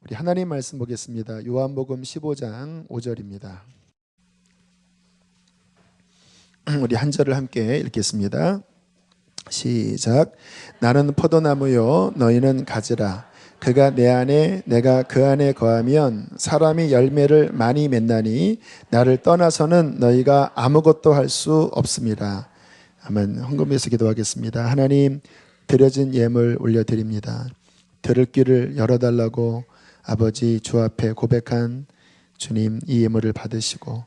우리 하나님 말씀 보겠습니다. 요한복음 15장 5절입니다. 우리 한 절을 함께 읽겠습니다. 시작. 나는 포도나무요 너희는 가지라. 그가 내 안에 내가 그 안에 거하면 사람이 열매를 많이 맺나니 나를 떠나서는 너희가 아무것도 할 수 없습니다. 아멘. 헌금에서 기도하겠습니다. 하나님, 드려진 예물 올려드립니다. 들을 귀를 열어달라고 아버지 주 앞에 고백한 주님, 이 예물을 받으시고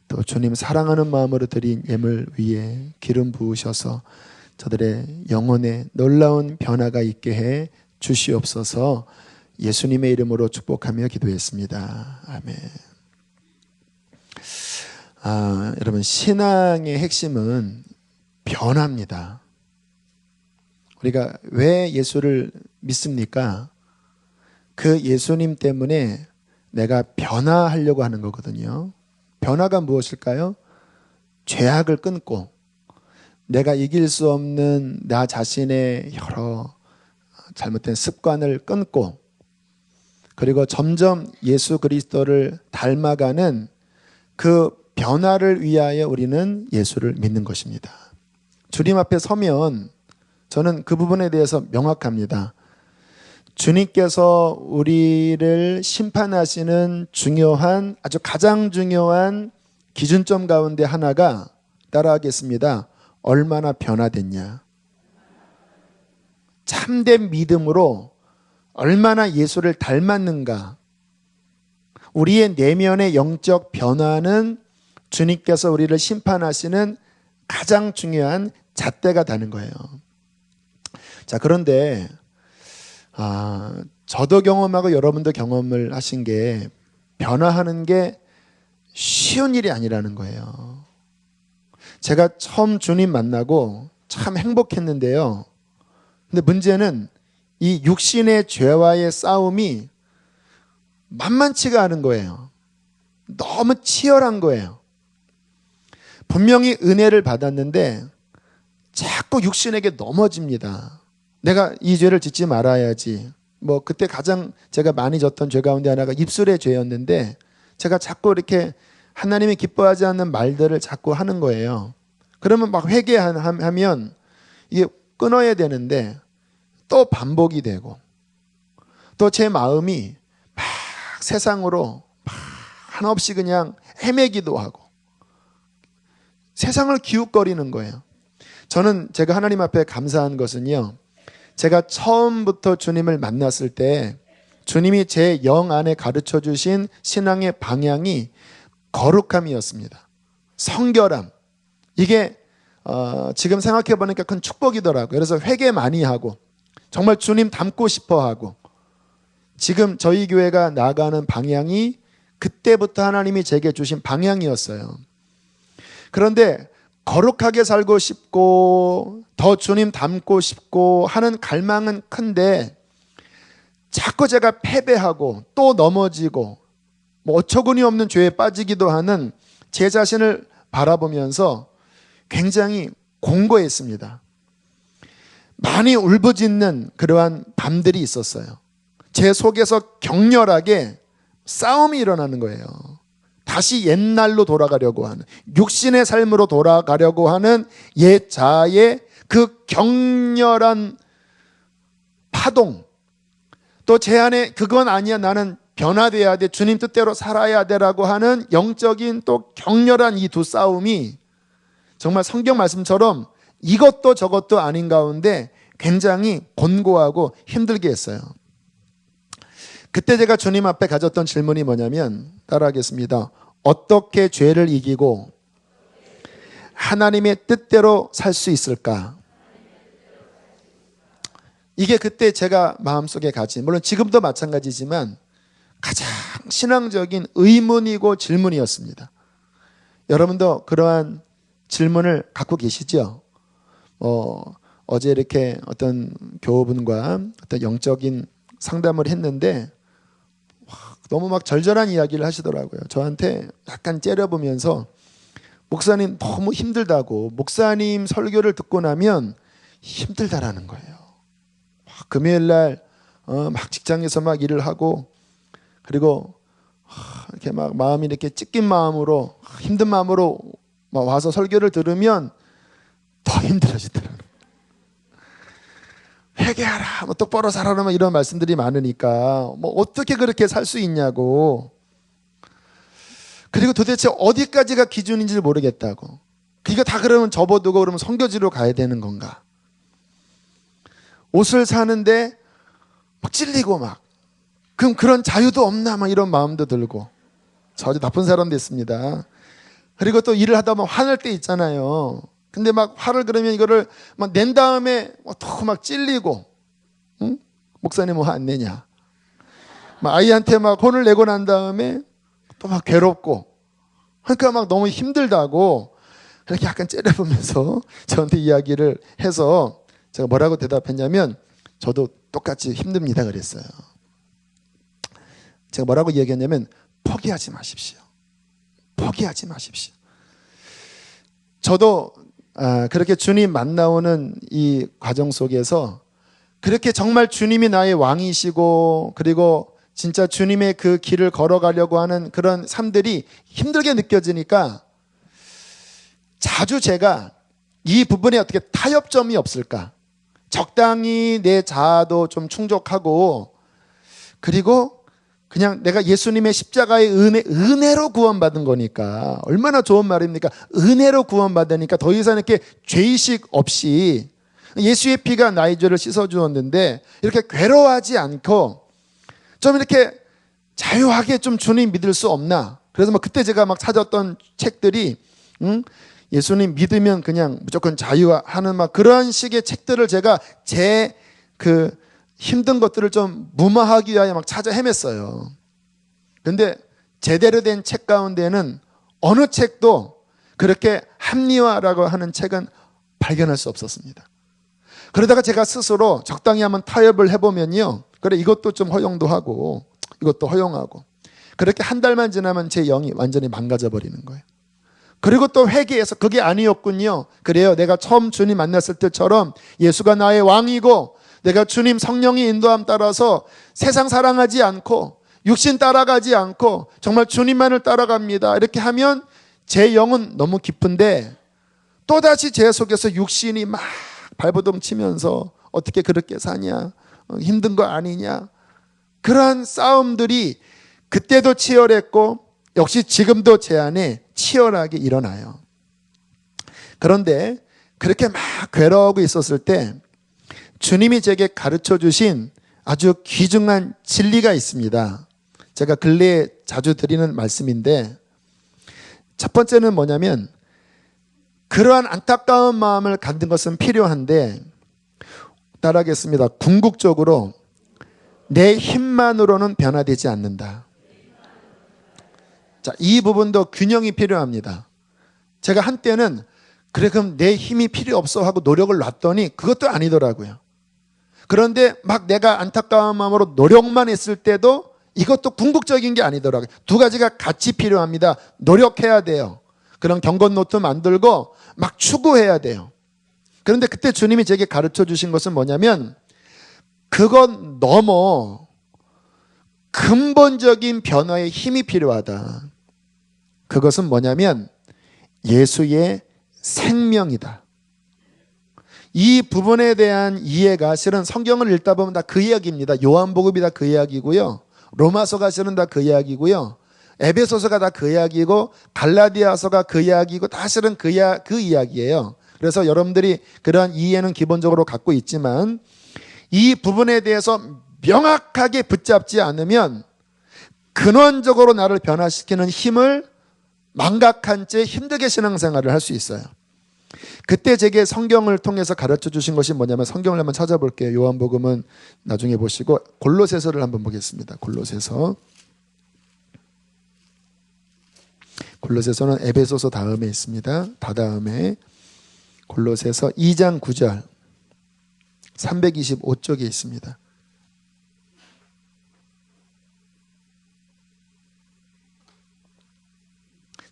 또 주님 사랑하는 마음으로 드린 예물 위에 기름 부으셔서 저들의 영혼에 놀라운 변화가 있게 해 주시옵소서. 예수님의 이름으로 축복하며 기도했습니다. 아멘. 여러분, 신앙의 핵심은 변화입니다. 우리가 왜 예수를 믿습니까? 그 예수님 때문에 내가 변화하려고 하는 거거든요. 변화가 무엇일까요? 죄악을 끊고 내가 이길 수 없는 나 자신의 여러 잘못된 습관을 끊고 그리고 점점 예수 그리스도를 닮아가는 그 변화를 위하여 우리는 예수를 믿는 것입니다. 주님 앞에 서면 저는 그 부분에 대해서 명확합니다. 주님께서 우리를 심판하시는 중요한 아주 가장 중요한 기준점 가운데 하나가 따라하겠습니다. 얼마나 변화됐냐. 참된 믿음으로 얼마나 예수를 닮았는가. 우리의 내면의 영적 변화는 주님께서 우리를 심판하시는 가장 중요한 잣대가 되는 거예요. 자, 그런데 저도 경험하고 여러분도 경험을 하신 게 변화하는 게 쉬운 일이 아니라는 거예요. 제가 처음 주님 만나고 참 행복했는데요. 근데 문제는 이 육신의 죄와의 싸움이 만만치가 않은 거예요. 너무 치열한 거예요. 분명히 은혜를 받았는데 자꾸 육신에게 넘어집니다. 내가 이 죄를 짓지 말아야지. 그때 가장 제가 많이 졌던 죄 가운데 하나가 입술의 죄였는데 제가 자꾸 이렇게 하나님이 기뻐하지 않는 말들을 자꾸 하는 거예요. 그러면 막 회개하면 이게 끊어야 되는데 또 반복이 되고 또 제 마음이 막 세상으로 막 한없이 그냥 헤매기도 하고 세상을 기웃거리는 거예요. 저는 제가 하나님 앞에 감사한 것은요. 제가 처음부터 주님을 만났을 때 주님이 제 영 안에 가르쳐 주신 신앙의 방향이 거룩함이었습니다. 성결함. 이게 지금 생각해 보니까 큰 축복이더라고요. 그래서 회개 많이 하고 정말 주님 닮고 싶어 하고 지금 저희 교회가 나아가는 방향이 그때부터 하나님이 제게 주신 방향이었어요. 그런데 거룩하게 살고 싶고 더 주님 닮고 싶고 하는 갈망은 큰데 자꾸 제가 패배하고 또 넘어지고 어처구니 없는 죄에 빠지기도 하는 제 자신을 바라보면서 굉장히 공고했습니다. 많이 울부짖는 그러한 밤들이 있었어요. 제 속에서 격렬하게 싸움이 일어나는 거예요. 다시 옛날로 돌아가려고 하는, 육신의 삶으로 돌아가려고 하는 옛 자아의 그 격렬한 파동, 또 제 안에 그건 아니야, 나는 변화돼야 돼, 주님 뜻대로 살아야 돼라고 하는 영적인 또 격렬한 이 두 싸움이 정말 성경 말씀처럼 이것도 저것도 아닌 가운데 굉장히 곤고하고 힘들게 했어요. 그때 제가 주님 앞에 가졌던 질문이 뭐냐면 따라하겠습니다. 어떻게 죄를 이기고 하나님의 뜻대로 살 수 있을까? 이게 그때 제가 마음속에 가진, 물론 지금도 마찬가지지만 가장 신앙적인 의문이고 질문이었습니다. 여러분도 그러한 질문을 갖고 계시죠? 어제 이렇게 어떤 교우분과 어떤 영적인 상담을 했는데 너무 막 절절한 이야기를 하시더라고요. 저한테 약간 째려보면서 목사님 너무 힘들다고, 목사님 설교를 듣고 나면 힘들다라는 거예요. 금요일 날 막 직장에서 막 일을 하고 그리고 이렇게 막 마음이 이렇게 찢긴 마음으로 힘든 마음으로 막 와서 설교를 들으면 더 힘들어지더라고요. 회개하라, 뭐 똑바로 살아라, 뭐 이런 말씀들이 많으니까 뭐 어떻게 그렇게 살 수 있냐고. 그리고 도대체 어디까지가 기준인지를 모르겠다고. 그러니까 다 그러면 접어두고 그러면 선교지로 가야 되는 건가? 옷을 사는데 막 찔리고 막 그럼 그런 자유도 없나 막 이런 마음도 들고. 저 아주 나쁜 사람 됐습니다. 그리고 또 일을 하다 보면 화낼 때 있잖아요. 근데 막 화를 그러면 이거를 막 낸 다음에 또 막 찔리고, 응? 목사님 뭐 화 안 내냐? 막 아이한테 막 혼을 내고 난 다음에 또 막 괴롭고, 그러니까 막 너무 힘들다고 그렇게 약간 째려보면서 저한테 이야기를 해서 제가 뭐라고 대답했냐면 저도 똑같이 힘듭니다 그랬어요. 제가 뭐라고 이야기했냐면 포기하지 마십시오. 포기하지 마십시오. 저도 그렇게 주님 만나오는 이 과정 속에서 그렇게 정말 주님이 나의 왕이시고 그리고 진짜 주님의 그 길을 걸어가려고 하는 그런 삶들이 힘들게 느껴지니까 자주 제가 이 부분에 어떻게 타협점이 없을까? 적당히 내 자아도 좀 충족하고 그리고 그냥 내가 예수님의 십자가의 은혜로 구원받은 거니까 얼마나 좋은 말입니까? 은혜로 구원받으니까 더 이상 이렇게 죄의식 없이 예수의 피가 나의 죄를 씻어주었는데 이렇게 괴로워하지 않고 좀 이렇게 자유하게 좀 주님 믿을 수 없나? 그래서 막 그때 제가 막 찾았던 책들이 예수님 믿으면 그냥 무조건 자유하는 막 그런 식의 책들을 제가 제 그 힘든 것들을 좀 무마하기 위하여 막 찾아 헤맸어요. 근데 제대로 된 책 가운데는 어느 책도 그렇게 합리화라고 하는 책은 발견할 수 없었습니다. 그러다가 제가 스스로 적당히 한번 타협을 해보면요. 그래 이것도 좀 허용도 하고 이것도 허용하고 그렇게 한 달만 지나면 제 영이 완전히 망가져 버리는 거예요. 그리고 또 회개해서 그게 아니었군요. 그래요. 내가 처음 주님 만났을 때처럼 예수가 나의 왕이고 내가 주님 성령의 인도함 따라서 세상 사랑하지 않고 육신 따라가지 않고 정말 주님만을 따라갑니다. 이렇게 하면 제 영은 너무 깊은데 또다시 제 속에서 육신이 막 발버둥 치면서 어떻게 그렇게 사냐? 힘든 거 아니냐? 그러한 싸움들이 그때도 치열했고 역시 지금도 제 안에 치열하게 일어나요. 그런데 그렇게 막 괴로워하고 있었을 때 주님이 제게 가르쳐 주신 아주 귀중한 진리가 있습니다. 제가 근래에 자주 드리는 말씀인데 첫 번째는 뭐냐면 그러한 안타까운 마음을 갖는 것은 필요한데 따라하겠습니다. 궁극적으로 내 힘만으로는 변화되지 않는다. 자, 이 부분도 균형이 필요합니다. 제가 한때는 그래 그럼 내 힘이 필요 없어 하고 노력을 놨더니 그것도 아니더라고요. 그런데 막 내가 안타까운 마음으로 노력만 했을 때도 이것도 궁극적인 게 아니더라고요. 두 가지가 같이 필요합니다. 노력해야 돼요. 그런 경건 노트 만들고 막 추구해야 돼요. 그런데 그때 주님이 제게 가르쳐 주신 것은 뭐냐면 그건 넘어 근본적인 변화의 힘이 필요하다. 그것은 뭐냐면 예수의 생명이다. 이 부분에 대한 이해가 실은 성경을 읽다 보면 다 그 이야기입니다. 요한복음이 다 그 이야기고요. 로마서가 실은 다 그 이야기고요. 에베소서가 다 그 이야기고 갈라디아서가 그 이야기고 다 실은 그 이야기예요. 그래서 여러분들이 그러한 이해는 기본적으로 갖고 있지만 이 부분에 대해서 명확하게 붙잡지 않으면 근원적으로 나를 변화시키는 힘을 망각한 채 힘들게 신앙생활을 할 수 있어요. 그때 제게 성경을 통해서 가르쳐 주신 것이 뭐냐면 성경을 한번 찾아볼게요. 요한복음은 나중에 보시고 골로새서를 한번 보겠습니다. 골로새서는 에베소서 다음에 있습니다. 다음에 골로새서 2장 9절 325쪽에 있습니다.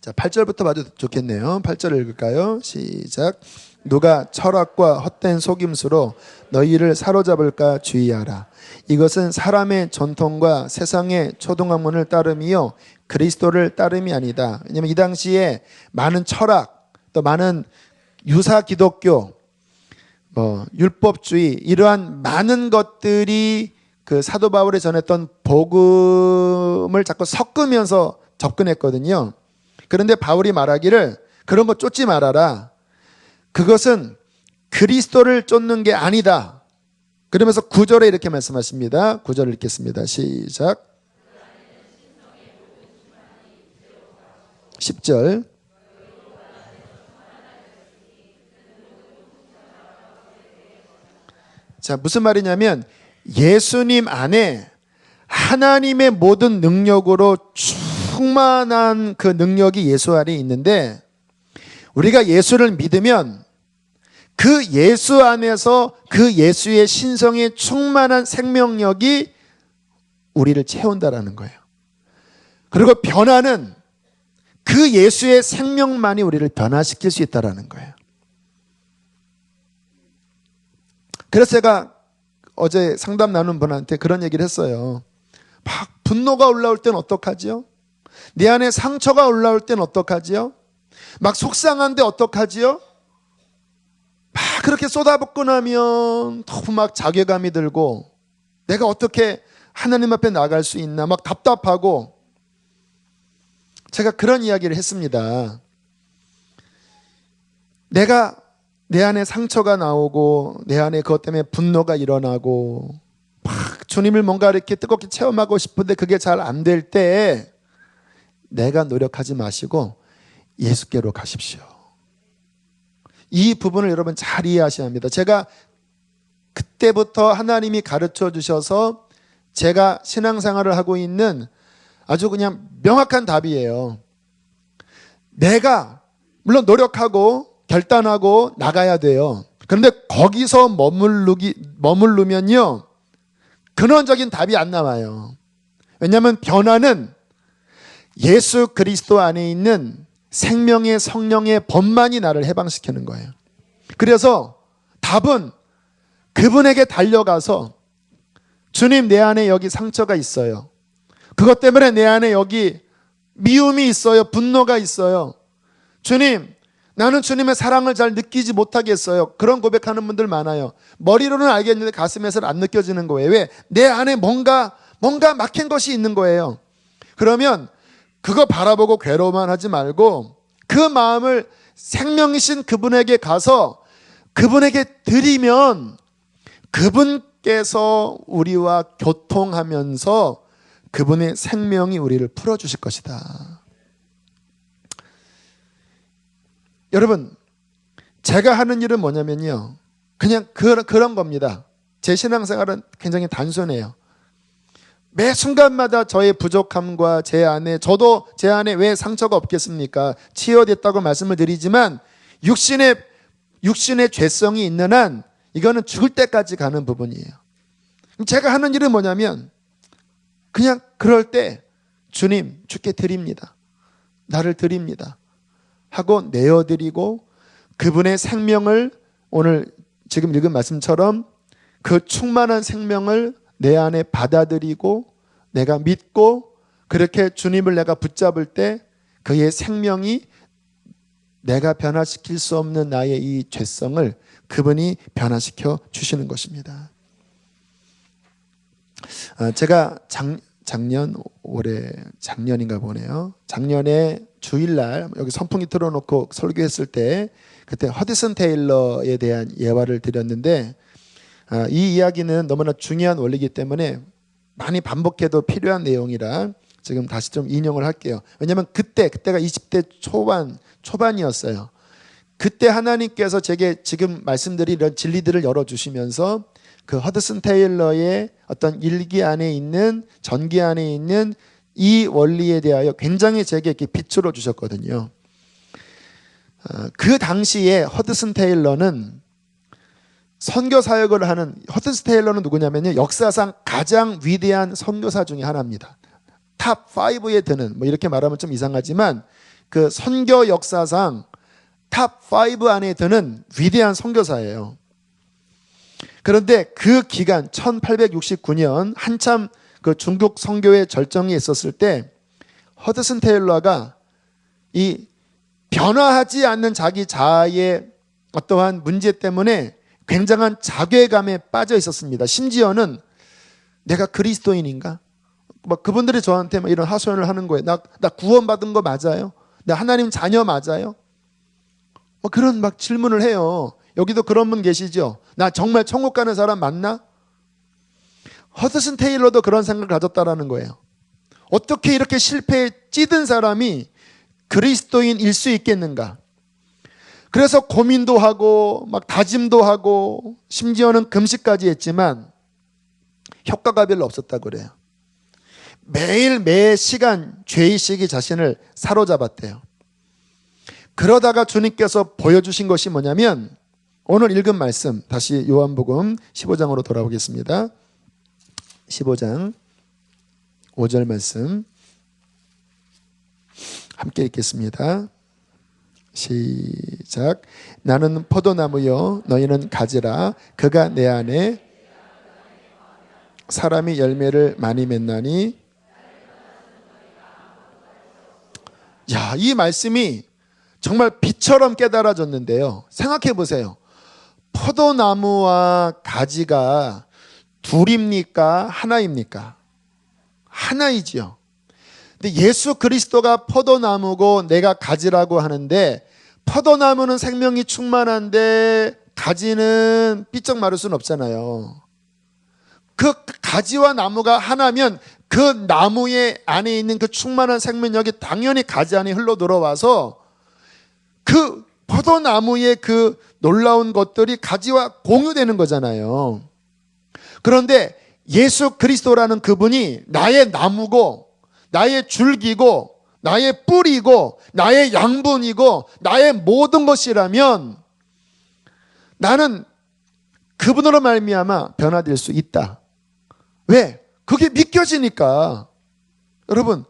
자, 8절부터 봐도 좋겠네요. 8절 읽을까요? 시작. 누가 철학과 헛된 속임수로 너희를 사로잡을까 주의하라. 이것은 사람의 전통과 세상의 초등학문을 따름이요 그리스도를 따름이 아니다. 왜냐하면 이 당시에 많은 철학, 또 많은 유사 기독교, 율법주의 이러한 많은 것들이 그 사도 바울이 전했던 복음을 자꾸 섞으면서 접근했거든요. 그런데 바울이 말하기를 그런 거 쫓지 말아라. 그것은 그리스도를 쫓는 게 아니다. 그러면서 9절에 이렇게 말씀하십니다. 9절 읽겠습니다. 시작. 10절. 자, 무슨 말이냐면 예수님 안에 하나님의 모든 능력으로 충만한 그 능력이 예수 안에 있는데 우리가 예수를 믿으면 그 예수 안에서 그 예수의 신성의 충만한 생명력이 우리를 채운다라는 거예요. 그리고 변화는 그 예수의 생명만이 우리를 변화시킬 수 있다라는 거예요. 그래서 제가 어제 상담 나눈 분한테 그런 얘기를 했어요. 막 분노가 올라올 땐 어떡하지요? 내 안에 상처가 올라올 땐 어떡하지요? 막 속상한데 어떡하지요? 막 그렇게 쏟아붓고 나면 너무 막 자괴감이 들고 내가 어떻게 하나님 앞에 나갈 수 있나 막 답답하고 제가 그런 이야기를 했습니다. 내가 내 안에 상처가 나오고 내 안에 그것 때문에 분노가 일어나고 막 주님을 뭔가 이렇게 뜨겁게 체험하고 싶은데 그게 잘 안 될 때 내가 노력하지 마시고 예수께로 가십시오. 이 부분을 여러분 잘 이해하셔야 합니다. 제가 그때부터 하나님이 가르쳐 주셔서 제가 신앙생활을 하고 있는 아주 그냥 명확한 답이에요. 내가 물론 노력하고 결단하고 나가야 돼요. 그런데 거기서 머무르면요 근원적인 답이 안 나와요. 왜냐하면 변화는 예수 그리스도 안에 있는 생명의 성령의 법만이 나를 해방시키는 거예요. 그래서 답은 그분에게 달려가서 주님 내 안에 여기 상처가 있어요. 그것 때문에 내 안에 여기 미움이 있어요. 분노가 있어요. 주님 나는 주님의 사랑을 잘 느끼지 못하겠어요. 그런 고백하는 분들 많아요. 머리로는 알겠는데 가슴에서는 안 느껴지는 거예요. 왜? 내 안에 뭔가 막힌 것이 있는 거예요. 그러면 그거 바라보고 괴로워만 하지 말고 그 마음을 생명이신 그분에게 가서 그분에게 드리면 그분께서 우리와 교통하면서 그분의 생명이 우리를 풀어주실 것이다. 여러분 제가 하는 일은 뭐냐면요 그냥 그런 겁니다. 제 신앙생활은 굉장히 단순해요. 매 순간마다 저의 부족함과 저도 제 안에 왜 상처가 없겠습니까? 치유됐다고 말씀을 드리지만 육신의 죄성이 있는 한 이거는 죽을 때까지 가는 부분이에요. 제가 하는 일은 뭐냐면 그냥 그럴 때 주님 주께 드립니다. 나를 드립니다. 하고 내어드리고 그분의 생명을 오늘 지금 읽은 말씀처럼 그 충만한 생명을 내 안에 받아들이고 내가 믿고 그렇게 주님을 내가 붙잡을 때 그의 생명이 내가 변화시킬 수 없는 나의 이 죄성을 그분이 변화시켜 주시는 것입니다. 제가 작년인가 보네요. 작년에 주일날 여기 선풍기 틀어놓고 설교했을 때 그때 허드슨 테일러에 대한 예화를 드렸는데 이 이야기는 너무나 중요한 원리이기 때문에 많이 반복해도 필요한 내용이라 지금 다시 좀 인용을 할게요. 왜냐하면 그때가 20대 초반이었어요. 그때 하나님께서 제게 지금 말씀드린 이런 진리들을 열어주시면서 그 허드슨 테일러의 어떤 일기 안에 있는 전기 안에 있는 이 원리에 대하여 굉장히 제게 이렇게 비추어 주셨거든요. 그 당시에 허드슨 테일러는 선교 사역을 하는 허드슨 테일러는 누구냐면요 역사상 가장 위대한 선교사 중에 하나입니다. 탑 5에 드는 이렇게 말하면 좀 이상하지만 그 선교 역사상 탑 5 안에 드는 위대한 선교사예요. 그런데 그 기간 1869년 한참 그 중국 선교의 절정이 있었을 때 허드슨 테일러가 이 변화하지 않는 자기 자아의 어떠한 문제 때문에 굉장한 자괴감에 빠져 있었습니다. 심지어는 내가 그리스도인인가? 막 그분들이 저한테 막 이런 하소연을 하는 거예요. 나 구원받은 거 맞아요? 나 하나님 자녀 맞아요? 그런 막 질문을 해요. 여기도 그런 분 계시죠? 나 정말 천국 가는 사람 맞나? 허드슨 테일러도 그런 생각을 가졌다라는 거예요. 어떻게 이렇게 실패에 찌든 사람이 그리스도인일 수 있겠는가? 그래서 고민도 하고 막 다짐도 하고 심지어는 금식까지 했지만 효과가 별로 없었다고 그래요. 매일 매 시간 죄의식이 자신을 사로잡았대요. 그러다가 주님께서 보여주신 것이 뭐냐면 오늘 읽은 말씀, 다시 요한복음 15장으로 돌아오겠습니다. 15장 5절 말씀 함께 읽겠습니다. 시작. 나는 포도나무요 너희는 가지라. 그가 내 안에 사람이 열매를 많이 맺나니. 야, 이 말씀이 정말 빛처럼 깨달아졌는데요. 생각해 보세요. 포도나무와 가지가 둘입니까? 하나입니까? 하나이지요. 근데 예수 그리스도가 포도나무고 내가 가지라고 하는데 포도나무는 생명이 충만한데 가지는 삐쩍 마를 수는 없잖아요. 그 가지와 나무가 하나면 그 나무의 안에 있는 그 충만한 생명력이 당연히 가지 안에 흘러 들어와서 그 포도나무의 그 놀라운 것들이 가지와 공유되는 거잖아요. 그런데 예수 그리스도라는 그분이 나의 나무고 나의 줄기고 나의 뿌리고 나의 양분이고 나의 모든 것이라면 나는 그분으로 말미암아 변화될 수 있다. 왜? 그게 믿겨지니까. 여러분,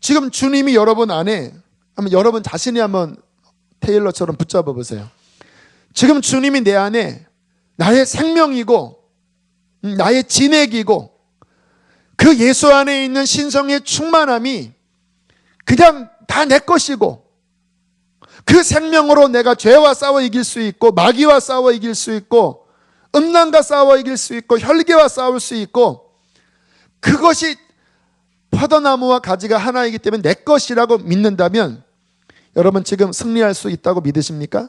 지금 주님이 여러분 안에 한번 여러분 자신이 한번 테일러처럼 붙잡아 보세요. 지금 주님이 내 안에 나의 생명이고 나의 진액이고 그 예수 안에 있는 신성의 충만함이 그냥 다 내 것이고 그 생명으로 내가 죄와 싸워 이길 수 있고 마귀와 싸워 이길 수 있고 음란과 싸워 이길 수 있고 혈기와 싸울 수 있고 그것이 포도나무와 가지가 하나이기 때문에 내 것이라고 믿는다면 여러분 지금 승리할 수 있다고 믿으십니까?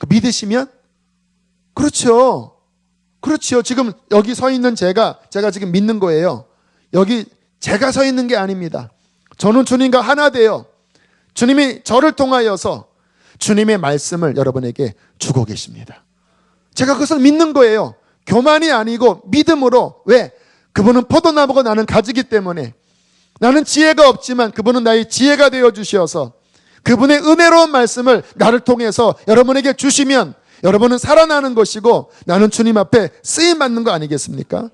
믿으시면? 그렇죠. 그렇죠. 지금 여기 서 있는 제가 지금 믿는 거예요. 여기 제가 서 있는 게 아닙니다. 저는 주님과 하나 되어 주님이 저를 통하여서 주님의 말씀을 여러분에게 주고 계십니다. 제가 그것을 믿는 거예요. 교만이 아니고 믿음으로. 왜? 그분은 포도나무고 나는 가지기 때문에 나는 지혜가 없지만 그분은 나의 지혜가 되어 주셔서 그분의 은혜로운 말씀을 나를 통해서 여러분에게 주시면 여러분은 살아나는 것이고 나는 주님 앞에 쓰임받는 거 아니겠습니까?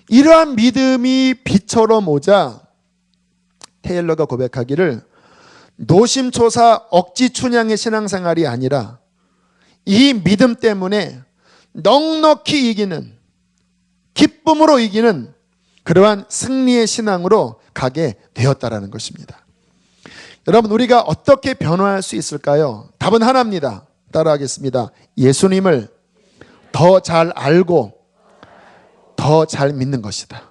이러한 믿음이 빛처럼 오자 테일러가 고백하기를 노심초사 억지 춘향의 신앙생활이 아니라 이 믿음 때문에 넉넉히 이기는 기쁨으로 이기는 그러한 승리의 신앙으로 가게 되었다라는 것입니다. 여러분 우리가 어떻게 변화할 수 있을까요? 답은 하나입니다. 따라하겠습니다. 예수님을 더 잘 알고 더 잘 믿는 것이다.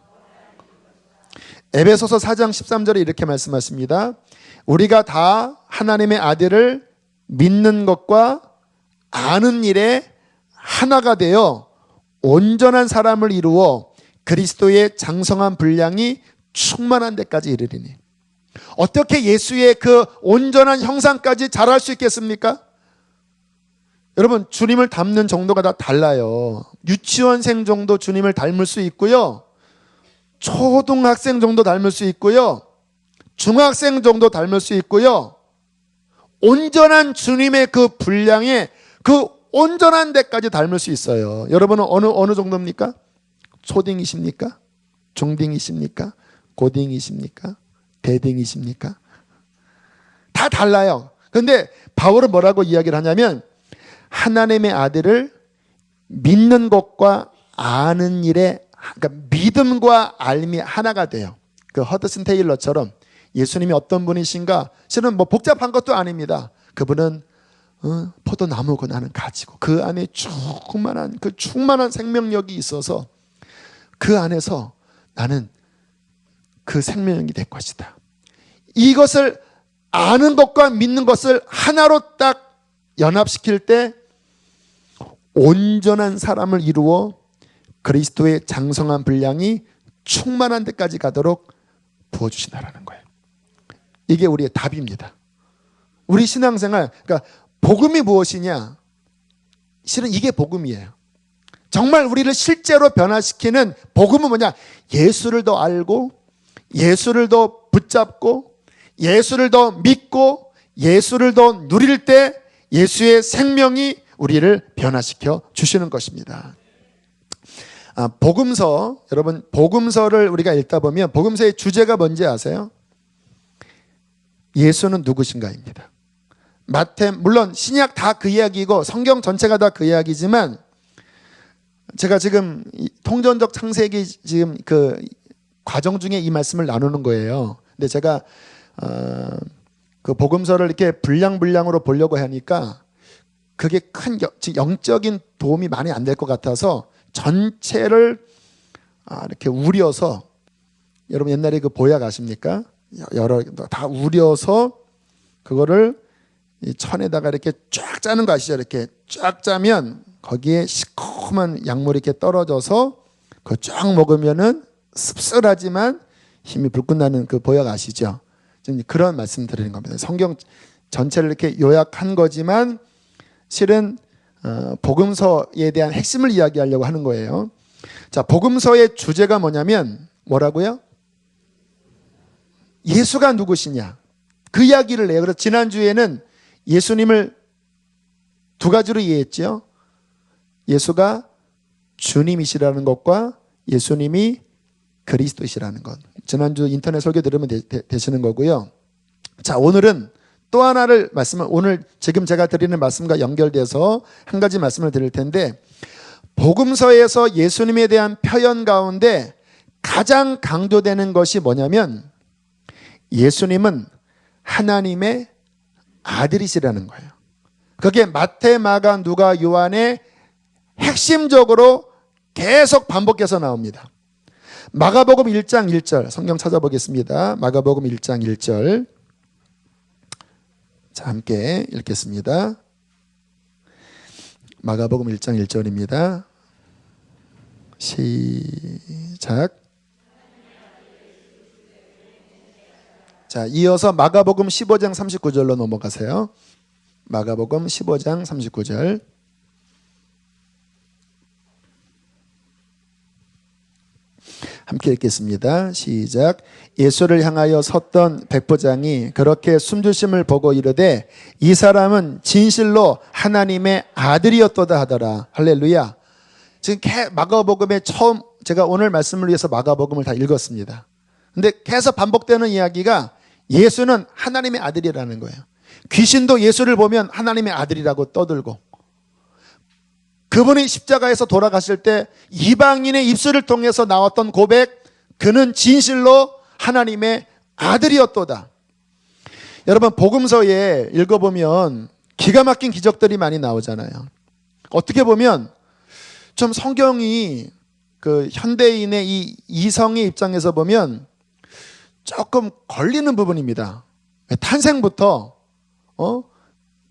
에베소서 4장 13절에 이렇게 말씀하십니다. 우리가 다 하나님의 아들을 믿는 것과 아는 일에 하나가 되어 온전한 사람을 이루어 그리스도의 장성한 분량이 충만한 데까지 이르리니. 어떻게 예수의 그 온전한 형상까지 자랄 수 있겠습니까? 여러분 주님을 닮는 정도가 다 달라요. 유치원생 정도 주님을 닮을 수 있고요. 초등학생 정도 닮을 수 있고요. 중학생 정도 닮을 수 있고요. 온전한 주님의 그 분량에 그 온전한 데까지 닮을 수 있어요. 여러분은 어느 정도입니까? 초딩이십니까? 중딩이십니까? 고딩이십니까? 대딩이십니까? 다 달라요. 그런데 바울은 뭐라고 이야기를 하냐면 하나님의 아들을 믿는 것과 아는 일에, 그러니까 믿음과 알미 하나가 돼요. 그 허드슨 테일러처럼 예수님이 어떤 분이신가, 실은 뭐 복잡한 것도 아닙니다. 그분은 포도나무고 나는 가지고 그 안에 충만한 생명력이 있어서 그 안에서 나는 그 생명력이 될 것이다. 이것을 아는 것과 믿는 것을 하나로 딱 연합시킬 때 온전한 사람을 이루어 그리스도의 장성한 분량이 충만한 데까지 가도록 부어주신다라는 거예요. 이게 우리의 답입니다. 우리 신앙생활, 그러니까 복음이 무엇이냐? 실은 이게 복음이에요. 정말 우리를 실제로 변화시키는 복음은 뭐냐? 예수를 더 알고, 예수를 더 붙잡고, 예수를 더 믿고, 예수를 더 누릴 때 예수의 생명이 우리를 변화시켜 주시는 것입니다. 복음서, 여러분 복음서를 우리가 읽다 보면 복음서의 주제가 뭔지 아세요? 예수는 누구신가입니다. 물론 신약 다 그 이야기고 성경 전체가 다 그 이야기지만, 제가 지금 통전적 창세기 지금 그 과정 중에 이 말씀을 나누는 거예요. 근데 제가 그 복음서를 이렇게 분량으로 보려고 하니까 그게 큰 영적인 도움이 많이 안 될 것 같아서 전체를 이렇게 우려서, 여러분 옛날에 그 보약 아십니까? 여러 다 우려서 그거를 이 천에다가 이렇게 쫙 짜는 거 아시죠? 이렇게 쫙 짜면 거기에 시커먼 약물이 이렇게 떨어져서 그거 쫙 먹으면은 씁쓸하지만 힘이 불끈 나는 그 보약 아시죠? 지금 그런 말씀 드리는 겁니다. 성경 전체를 이렇게 요약한 거지만 실은 복음서에 대한 핵심을 이야기하려고 하는 거예요. 자, 복음서의 주제가 뭐냐면 뭐라고요? 예수가 누구시냐? 그 이야기를 해요. 그래서 지난주에는 예수님을 두 가지로 이해했죠. 예수가 주님이시라는 것과 예수님이 그리스도이시라는 것. 지난주 인터넷 설교 들으면 되시는 거고요. 자, 오늘은 또 하나를 오늘 지금 제가 드리는 말씀과 연결돼서 한 가지 말씀을 드릴 텐데, 복음서에서 예수님에 대한 표현 가운데 가장 강조되는 것이 뭐냐면 예수님은 하나님의 아들이시라는 거예요. 그게 마태, 마가, 누가, 요한의 핵심적으로 계속 반복해서 나옵니다. 마가복음 1장 1절 성경 찾아보겠습니다. 마가복음 1장 1절. 자, 함께 읽겠습니다. 마가복음 1장 1절입니다. 시작. 자, 이어서 마가복음 15장 39절로 넘어가세요. 마가복음 15장 39절. 함께 읽겠습니다. 시작. 예수를 향하여 섰던 백부장이 그렇게 숨주심을 보고 이르되 이 사람은 진실로 하나님의 아들이었도다 하더라. 할렐루야. 지금 마가복음의 처음, 제가 오늘 말씀을 위해서 마가복음을 다 읽었습니다. 근데 계속 반복되는 이야기가 예수는 하나님의 아들이라는 거예요. 귀신도 예수를 보면 하나님의 아들이라고 떠들고, 그분이 십자가에서 돌아가실 때 이방인의 입술을 통해서 나왔던 고백, 그는 진실로 하나님의 아들이었도다. 여러분 복음서에 읽어보면 기가 막힌 기적들이 많이 나오잖아요. 어떻게 보면 좀 성경이 그 현대인의 이 이성의 입장에서 보면 조금 걸리는 부분입니다. 탄생부터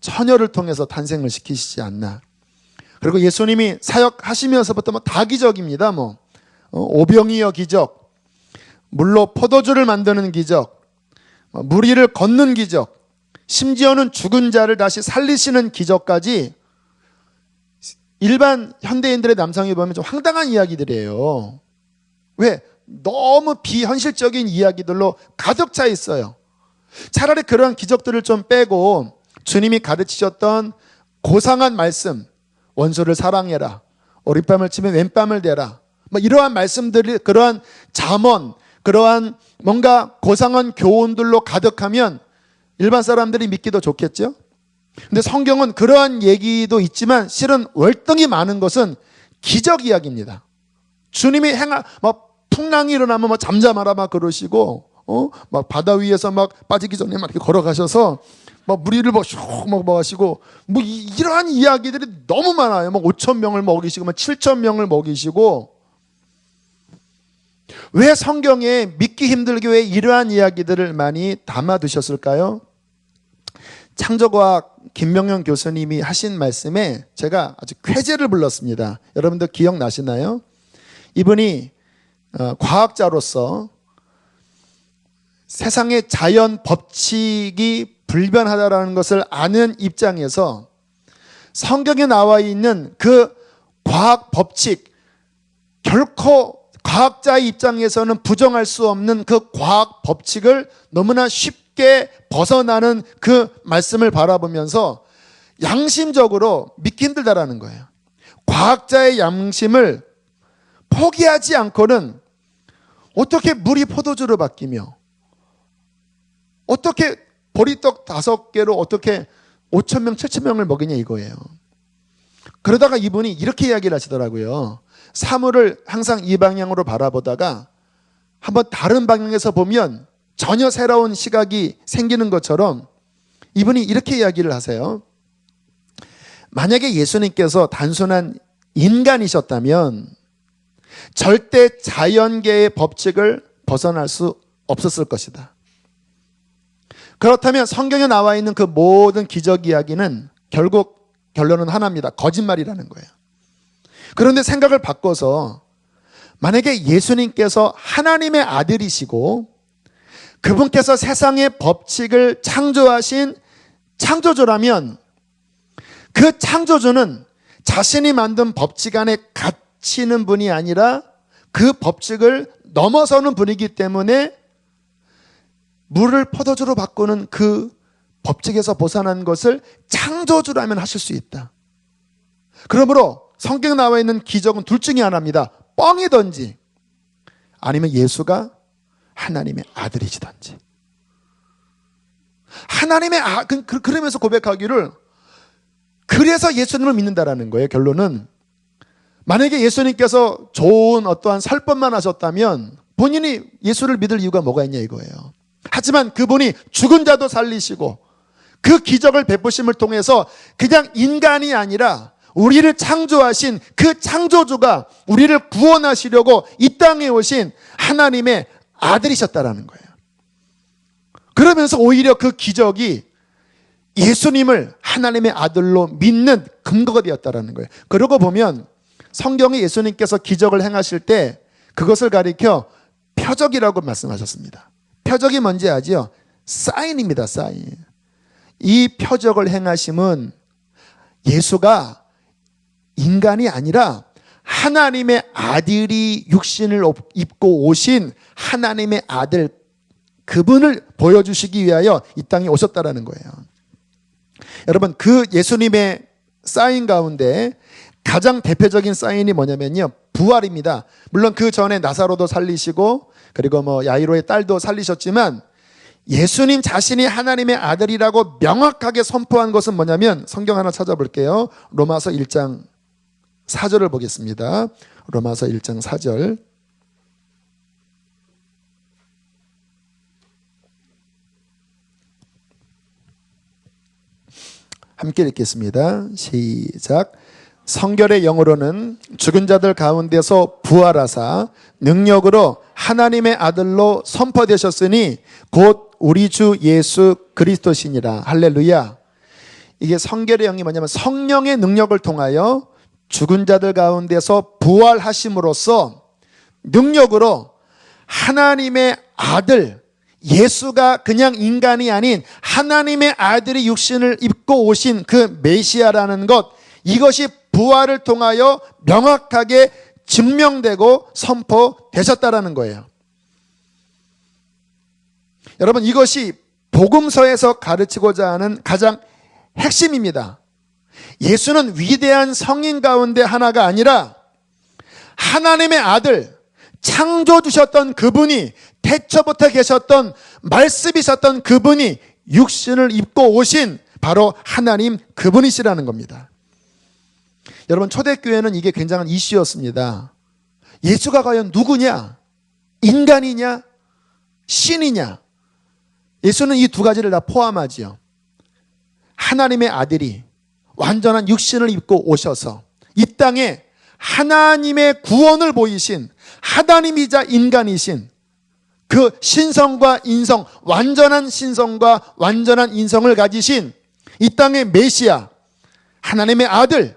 처녀를 통해서 탄생을 시키시지 않나. 그리고 예수님이 사역하시면서부터 다 기적입니다. 오병이어 기적, 물로 포도주를 만드는 기적, 물 위를 걷는 기적, 심지어는 죽은 자를 다시 살리시는 기적까지 일반 현대인들의 남성이 보면 좀 황당한 이야기들이에요. 왜? 너무 비현실적인 이야기들로 가득 차 있어요. 차라리 그러한 기적들을 좀 빼고 주님이 가르치셨던 고상한 말씀, 원수를 사랑해라, 오른뺨을 치면 왼뺨을 대라, 이러한 말씀들이, 그러한 잠언, 그러한 뭔가 고상한 교훈들로 가득하면 일반 사람들이 믿기도 좋겠죠? 근데 성경은 그러한 얘기도 있지만 실은 월등히 많은 것은 기적 이야기입니다. 주님이 풍랑이 일어나면 잠잠하라 그러시고, 막 바다 위에서 빠지기 전에 이렇게 걸어가셔서 무리를 하시고, 이러한 이야기들이 너무 많아요. 5천 명을 먹이시고, 7천 명을 먹이시고. 왜 성경에 믿기 힘들게 왜 이러한 이야기들을 많이 담아두셨을까요? 창조과학 김명현 교수님이 하신 말씀에 제가 아주 쾌재를 불렀습니다. 여러분들 기억나시나요? 이분이 과학자로서 세상의 자연 법칙이 불변하다라는 것을 아는 입장에서 성경에 나와 있는 그 과학 법칙, 결코 과학자의 입장에서는 부정할 수 없는 그 과학 법칙을 너무나 쉽게 벗어나는 그 말씀을 바라보면서 양심적으로 믿기 힘들다라는 거예요. 과학자의 양심을 포기하지 않고는 어떻게 물이 포도주로 바뀌며, 어떻게 보리떡 5개로 어떻게 5천 명, 7천 명을 먹이냐 이거예요. 그러다가 이분이 이렇게 이야기를 하시더라고요. 사물을 항상 이 방향으로 바라보다가 한번 다른 방향에서 보면 전혀 새로운 시각이 생기는 것처럼 이분이 이렇게 이야기를 하세요. 만약에 예수님께서 단순한 인간이셨다면 절대 자연계의 법칙을 벗어날 수 없었을 것이다. 그렇다면 성경에 나와 있는 그 모든 기적 이야기는 결국 결론은 하나입니다. 거짓말이라는 거예요. 그런데 생각을 바꿔서 만약에 예수님께서 하나님의 아들이시고 그분께서 세상의 법칙을 창조하신 창조주라면 그 창조주는 자신이 만든 법칙 안에 갇히는 분이 아니라 그 법칙을 넘어서는 분이기 때문에 물을 포도주로 바꾸는 그 법칙에서 벗어난 것을 창조주라면 하실 수 있다. 그러므로 성경에 나와 있는 기적은 둘 중에 하나입니다. 뻥이든지 아니면 예수가 하나님의 아들이시든지. 그러면서 고백하기를 그래서 예수님을 믿는다라는 거예요. 결론은 만약에 예수님께서 좋은 어떠한 설법만 하셨다면 본인이 예수를 믿을 이유가 뭐가 있냐 이거예요. 하지만 그분이 죽은 자도 살리시고 그 기적을 베푸심을 통해서 그냥 인간이 아니라 우리를 창조하신 그 창조주가 우리를 구원하시려고 이 땅에 오신 하나님의 아들이셨다라는 거예요. 그러면서 오히려 그 기적이 예수님을 하나님의 아들로 믿는 근거가 되었다라는 거예요. 그러고 보면 성경에 예수님께서 기적을 행하실 때 그것을 가리켜 표적이라고 말씀하셨습니다. 표적이 뭔지 아지요? 사인입니다. 사인. 이 표적을 행하심은 예수가 인간이 아니라 하나님의 아들이 육신을 입고 오신 하나님의 아들, 그분을 보여주시기 위하여 이 땅에 오셨다라는 거예요. 여러분, 그 예수님의 사인 가운데 가장 대표적인 사인이 뭐냐면요, 부활입니다. 물론 그 전에 나사로도 살리시고 그리고 야이로의 딸도 살리셨지만 예수님 자신이 하나님의 아들이라고 명확하게 선포한 것은 뭐냐면 성경 하나 찾아볼게요. 로마서 1장 4절을 보겠습니다. 로마서 1장 4절. 함께 읽겠습니다. 시작. 성결의 영으로는 죽은 자들 가운데서 부활하사 능력으로 하나님의 아들로 선포되셨으니 곧 우리 주 예수 그리스도시니라. 할렐루야. 이게 성결의 영이 뭐냐면 성령의 능력을 통하여 죽은 자들 가운데서 부활하심으로써 능력으로 하나님의 아들, 예수가 그냥 인간이 아닌 하나님의 아들이 육신을 입고 오신 그 메시아라는 것, 이것이 부활을 통하여 명확하게 증명되고 선포되셨다라는 거예요. 여러분, 이것이 복음서에서 가르치고자 하는 가장 핵심입니다. 예수는 위대한 성인 가운데 하나가 아니라 하나님의 아들, 창조주셨던 그분이, 태초부터 계셨던 말씀이셨던 그분이 육신을 입고 오신 바로 하나님 그분이시라는 겁니다. 여러분, 초대교회는 이게 굉장한 이슈였습니다. 예수가 과연 누구냐? 인간이냐? 신이냐? 예수는 이 두 가지를 다 포함하지요. 하나님의 아들이 완전한 육신을 입고 오셔서 이 땅에 하나님의 구원을 보이신, 하나님이자 인간이신 그 신성과 인성, 완전한 신성과 완전한 인성을 가지신 이 땅의 메시아, 하나님의 아들,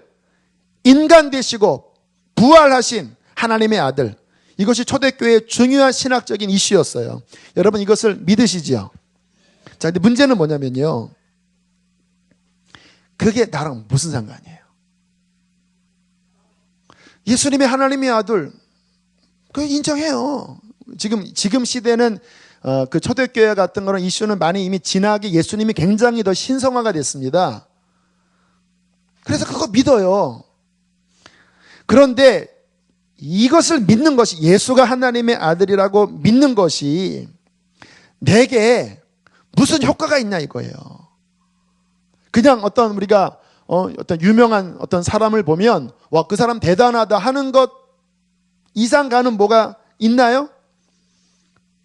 인간 되시고 부활하신 하나님의 아들, 이것이 초대교회의 중요한 신학적인 이슈였어요. 여러분, 이것을 믿으시죠? 자, 근데 문제는 뭐냐면요, 그게 나랑 무슨 상관이에요? 예수님의 하나님의 아들, 그거 인정해요. 지금 시대는 그 초대교회 같은 거는 이슈는 많이 이미 지나게 예수님이 굉장히 더 신성화가 됐습니다. 그래서 그거 믿어요. 그런데 이것을 믿는 것이, 예수가 하나님의 아들이라고 믿는 것이 내게 무슨 효과가 있냐 이거예요. 그냥 우리가 어떤 유명한 어떤 사람을 보면 와, 그 사람 대단하다 하는 것 이상 가는 뭐가 있나요?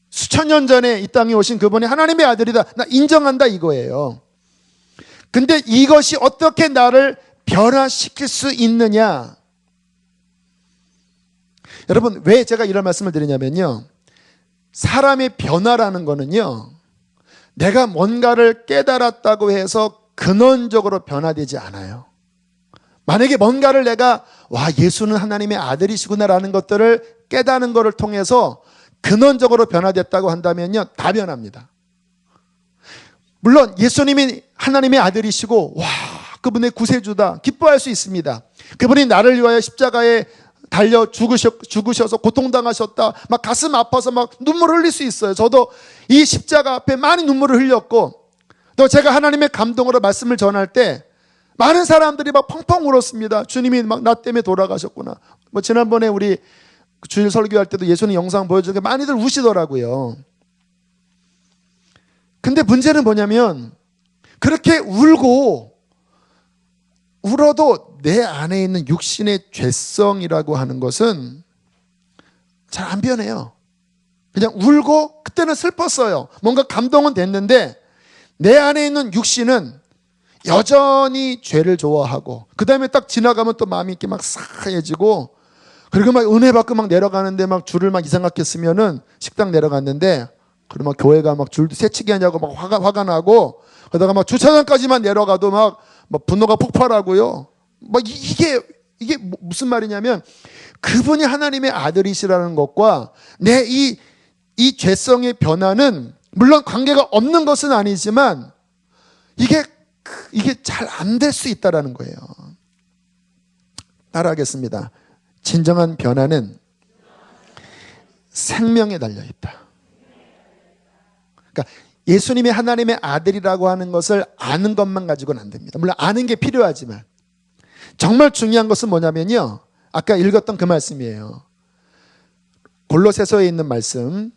수천 년 전에 이 땅에 오신 그분이 하나님의 아들이다, 나 인정한다 이거예요. 근데 이것이 어떻게 나를 변화시킬 수 있느냐? 여러분, 왜 제가 이런 말씀을 드리냐면요, 사람의 변화라는 거는요, 내가 뭔가를 깨달았다고 해서 근원적으로 변화되지 않아요. 만약에 뭔가를 내가 와, 예수는 하나님의 아들이시구나라는 것들을 깨닫는 것을 통해서 근원적으로 변화됐다고 한다면요, 다 변합니다. 물론 예수님이 하나님의 아들이시고 와, 그분의 구세주다 기뻐할 수 있습니다. 그분이 나를 위하여 십자가에 달려 죽으셔서 고통당하셨다, 막 가슴 아파서 막 눈물 흘릴 수 있어요. 저도 이 십자가 앞에 많이 눈물을 흘렸고, 또 제가 하나님의 감동으로 말씀을 전할 때 많은 사람들이 막 펑펑 울었습니다. 주님이 막 나 때문에 돌아가셨구나. 지난번에 우리 주일 설교할 때도 예수님 영상 보여주니까 많이들 우시더라고요. 근데 문제는 뭐냐면, 그렇게 울어도 내 안에 있는 육신의 죄성이라고 하는 것은 잘 안 변해요. 그냥 울고 그때는 슬펐어요. 뭔가 감동은 됐는데 내 안에 있는 육신은 여전히 죄를 좋아하고, 그 다음에 딱 지나가면 또 마음이 이렇게 막 싸해지고, 그리고 막 은혜 받고 막 내려가는데 막 줄을 막 이상하게 쓰면은 식당 내려갔는데, 그리고 막 교회가 막 줄도 새치기 하냐고 막 화가 나고, 그러다가 막 주차장까지만 내려가도 막 분노가 폭발하고요. 막 이게 무슨 말이냐면, 그분이 하나님의 아들이시라는 것과 내 이 죄성의 변화는 물론 관계가 없는 것은 아니지만 이게 잘 안 될 수 있다라는 거예요. 따라하겠습니다. 진정한 변화는 생명에 달려 있다. 그러니까 예수님이 하나님의 아들이라고 하는 것을 아는 것만 가지고는 안 됩니다. 물론 아는 게 필요하지만 정말 중요한 것은 뭐냐면요, 아까 읽었던 그 말씀이에요. 골로새서에 있는 말씀,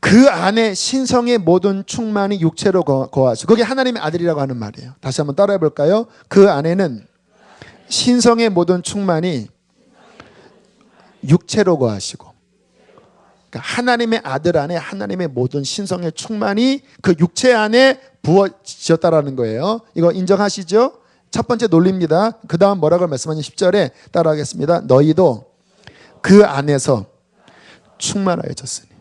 그 안에 신성의 모든 충만이 육체로 거하시고, 그게 하나님의 아들이라고 하는 말이에요. 다시 한번 따라해 볼까요? 그 안에는 신성의 모든 충만이 육체로 거하시고, 그러니까 하나님의 아들 안에 하나님의 모든 신성의 충만이 그 육체 안에 부어지셨다라는 거예요. 이거 인정하시죠? 첫 번째 논리입니다. 그 다음 뭐라고 말씀하니 10절에 따라하겠습니다. 너희도 그 안에서 충만하여졌으니.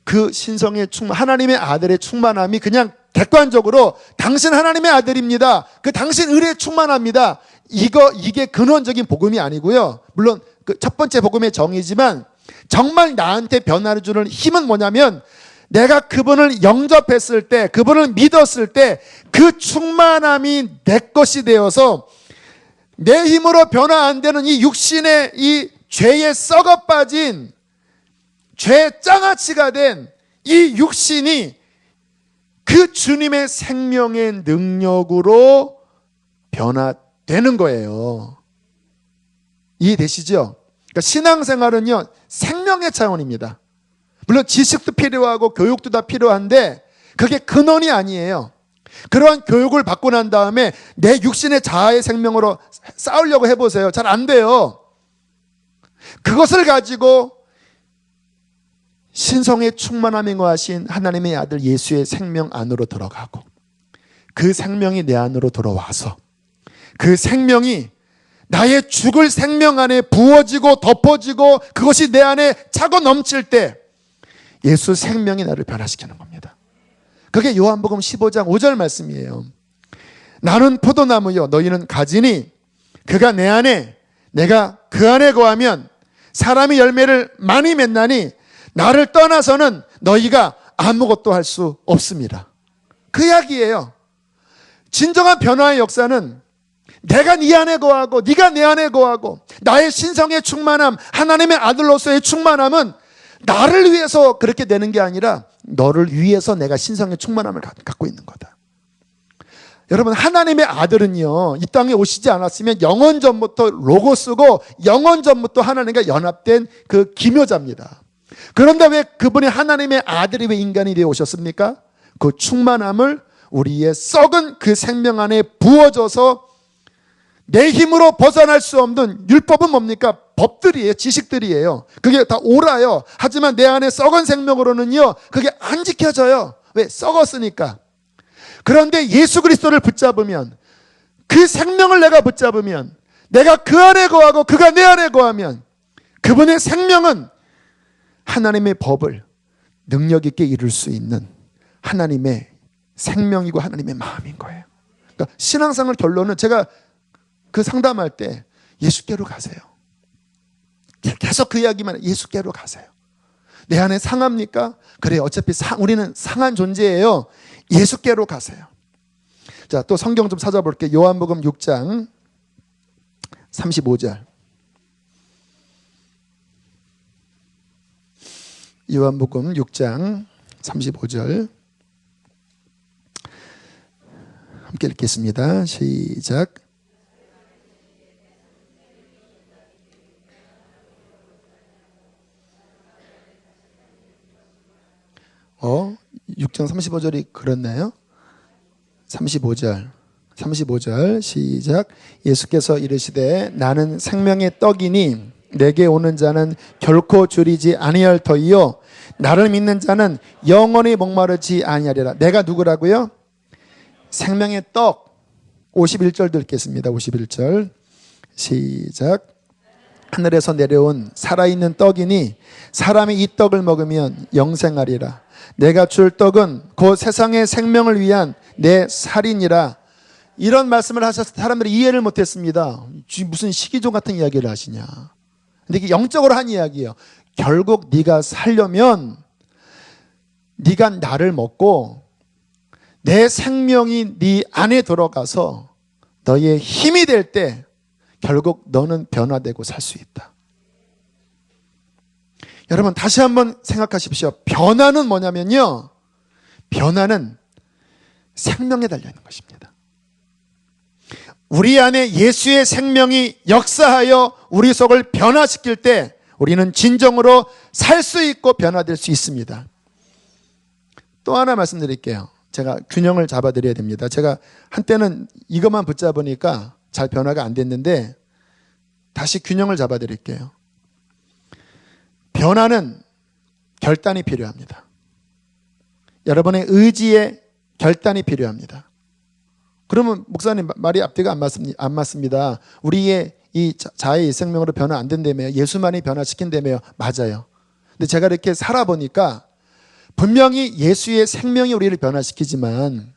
그 신성의 하나님의 아들의 충만함이 그냥 객관적으로 당신 하나님의 아들입니다, 그 당신 의리에 충만합니다, 이게 근원적인 복음이 아니고요. 물론 그 첫 번째 복음의 정의지만 정말 나한테 변화를 주는 힘은 뭐냐면, 내가 그분을 영접했을 때, 그분을 믿었을 때 그 충만함이 내 것이 되어서 내 힘으로 변화 안 되는 이 육신의 이 죄에 썩어 빠진 죄 장아찌가 된 이 육신이 그 주님의 생명의 능력으로 변화되는 거예요. 이해되시죠? 그러니까 신앙생활은요, 생명의 차원입니다. 물론 지식도 필요하고 교육도 다 필요한데 그게 근원이 아니에요. 그러한 교육을 받고 난 다음에 내 육신의 자아의 생명으로 싸우려고 해보세요. 잘 안 돼요. 그것을 가지고 신성의 충만함이 거하신 하나님의 아들 예수의 생명 안으로 들어가고 그 생명이 내 안으로 들어와서 그 생명이 나의 죽을 생명 안에 부어지고 덮어지고 그것이 내 안에 차고 넘칠 때 예수 생명이 나를 변화시키는 겁니다. 그게 요한복음 15장 5절 말씀이에요. 나는 포도나무요 너희는 가지니 그가 내 안에 내가 그 안에 거하면 사람이 열매를 많이 맺나니 나를 떠나서는 너희가 아무것도 할 수 없습니다. 그 이야기예요. 진정한 변화의 역사는 내가 네 안에 거하고 네가 내 안에 거하고 나의 신성의 충만함, 하나님의 아들로서의 충만함은 나를 위해서 그렇게 되는 게 아니라 너를 위해서 내가 신성의 충만함을 갖고 있는 거다. 여러분, 하나님의 아들은요, 이 땅에 오시지 않았으면 영원 전부터 로고스고 영원 전부터 하나님과 연합된 그 기묘자입니다. 그런데 왜 그분이 하나님의 아들이 왜 인간이 되어 오셨습니까? 그 충만함을 우리의 썩은 그 생명 안에 부어져서 내 힘으로 벗어날 수 없는 율법은 뭡니까? 법들이에요. 지식들이에요. 그게 다 옳아요. 하지만 내 안에 썩은 생명으로는요, 그게 안 지켜져요. 왜? 썩었으니까. 그런데 예수 그리스도를 붙잡으면, 그 생명을 내가 붙잡으면, 내가 그 안에 거하고 그가 내 안에 거하면 그분의 생명은 하나님의 법을 능력 있게 이룰 수 있는 하나님의 생명이고 하나님의 마음인 거예요. 그러니까 신앙생활 결론은 제가 그 상담할 때 예수께로 가세요. 계속 그 이야기만 예수께로 가세요. 내 안에 상합니까? 그래, 어차피 우리는 상한 존재예요. 예수께로 가세요. 자, 또 성경 좀 찾아볼게요. 요한복음 6장 35절. 요한복음 6장 35절. 함께 읽겠습니다. 시작. 6장 35절이 그렇나요? 35절 시작. 예수께서 이르시되 나는 생명의 떡이니 내게 오는 자는 결코 줄이지 아니할 터이요 나를 믿는 자는 영원히 목마르지 아니하리라. 내가 누구라고요? 생명의 떡. 51절도 읽겠습니다. 51절 시작. 하늘에서 내려온 살아있는 떡이니 사람이 이 떡을 먹으면 영생하리라. 내가 줄 떡은 곧 세상의 생명을 위한 내 살이니라. 이런 말씀을 하셔서 사람들이 이해를 못했습니다. 무슨 시기종 같은 이야기를 하시냐. 근데 이게 영적으로 한 이야기예요. 결국 네가 살려면 네가 나를 먹고 내 생명이 네 안에 들어가서 너의 힘이 될 때 결국 너는 변화되고 살 수 있다. 여러분, 다시 한번 생각하십시오. 변화는 뭐냐면요, 변화는 생명에 달려있는 것입니다. 우리 안에 예수의 생명이 역사하여 우리 속을 변화시킬 때 우리는 진정으로 살 수 있고 변화될 수 있습니다. 또 하나 말씀드릴게요. 제가 균형을 잡아드려야 됩니다. 제가 한때는 이것만 붙잡으니까 잘 변화가 안 됐는데 다시 균형을 잡아드릴게요. 변화는 결단이 필요합니다. 여러분의 의지에 결단이 필요합니다. 그러면 목사님 말이 앞뒤가 안 맞습니다. 우리의 이 자의 생명으로 변화 안 된다며요. 예수만이 변화시킨다며요. 맞아요. 근데 제가 이렇게 살아보니까 분명히 예수의 생명이 우리를 변화시키지만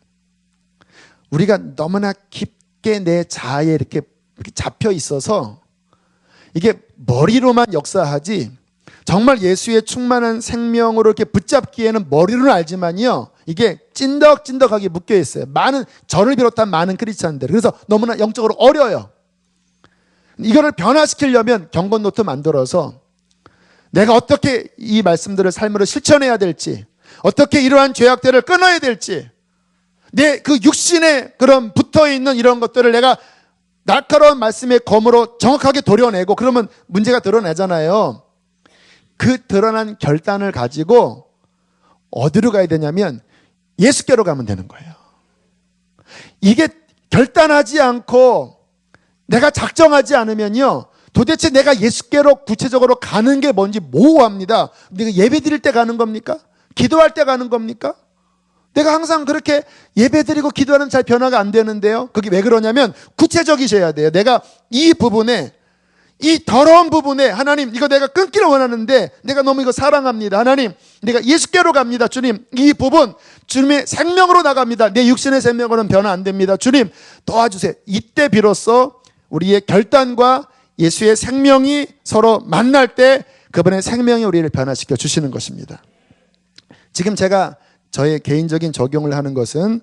우리가 너무나 깊게 내 자아에 이렇게 잡혀 있어서 이게 머리로만 역사하지 정말 예수의 충만한 생명으로 이렇게 붙잡기에는 머리로는 알지만요, 이게 찐덕찐덕하게 묶여 있어요. 저를 비롯한 많은 크리스찬들. 그래서 너무나 영적으로 어려요. 이거를 변화시키려면 경건노트 만들어서 내가 어떻게 이 말씀들을 삶으로 실천해야 될지, 어떻게 이러한 죄악들을 끊어야 될지, 내 그 육신에 그런 붙어있는 이런 것들을 내가 날카로운 말씀의 검으로 정확하게 도려내고, 그러면 문제가 드러나잖아요. 그 드러난 결단을 가지고 어디로 가야 되냐면 예수께로 가면 되는 거예요. 이게 결단하지 않고 내가 작정하지 않으면요, 도대체 내가 예수께로 구체적으로 가는 게 뭔지 모호합니다. 내가 예배 드릴 때 가는 겁니까? 기도할 때 가는 겁니까? 내가 항상 그렇게 예배 드리고 기도하는 잘 변화가 안 되는데요. 그게 왜 그러냐면 구체적이셔야 돼요. 내가 이 부분에, 이 더러운 부분에, 하나님 이거 내가 끊기를 원하는데 내가 너무 이거 사랑합니다. 하나님 내가 예수께로 갑니다. 주님 이 부분 주님의 생명으로 나갑니다. 내 육신의 생명으로는 변화 안 됩니다. 주님 도와주세요. 이때 비로소 우리의 결단과 예수의 생명이 서로 만날 때 그분의 생명이 우리를 변화시켜 주시는 것입니다. 지금 제가 저의 개인적인 적용을 하는 것은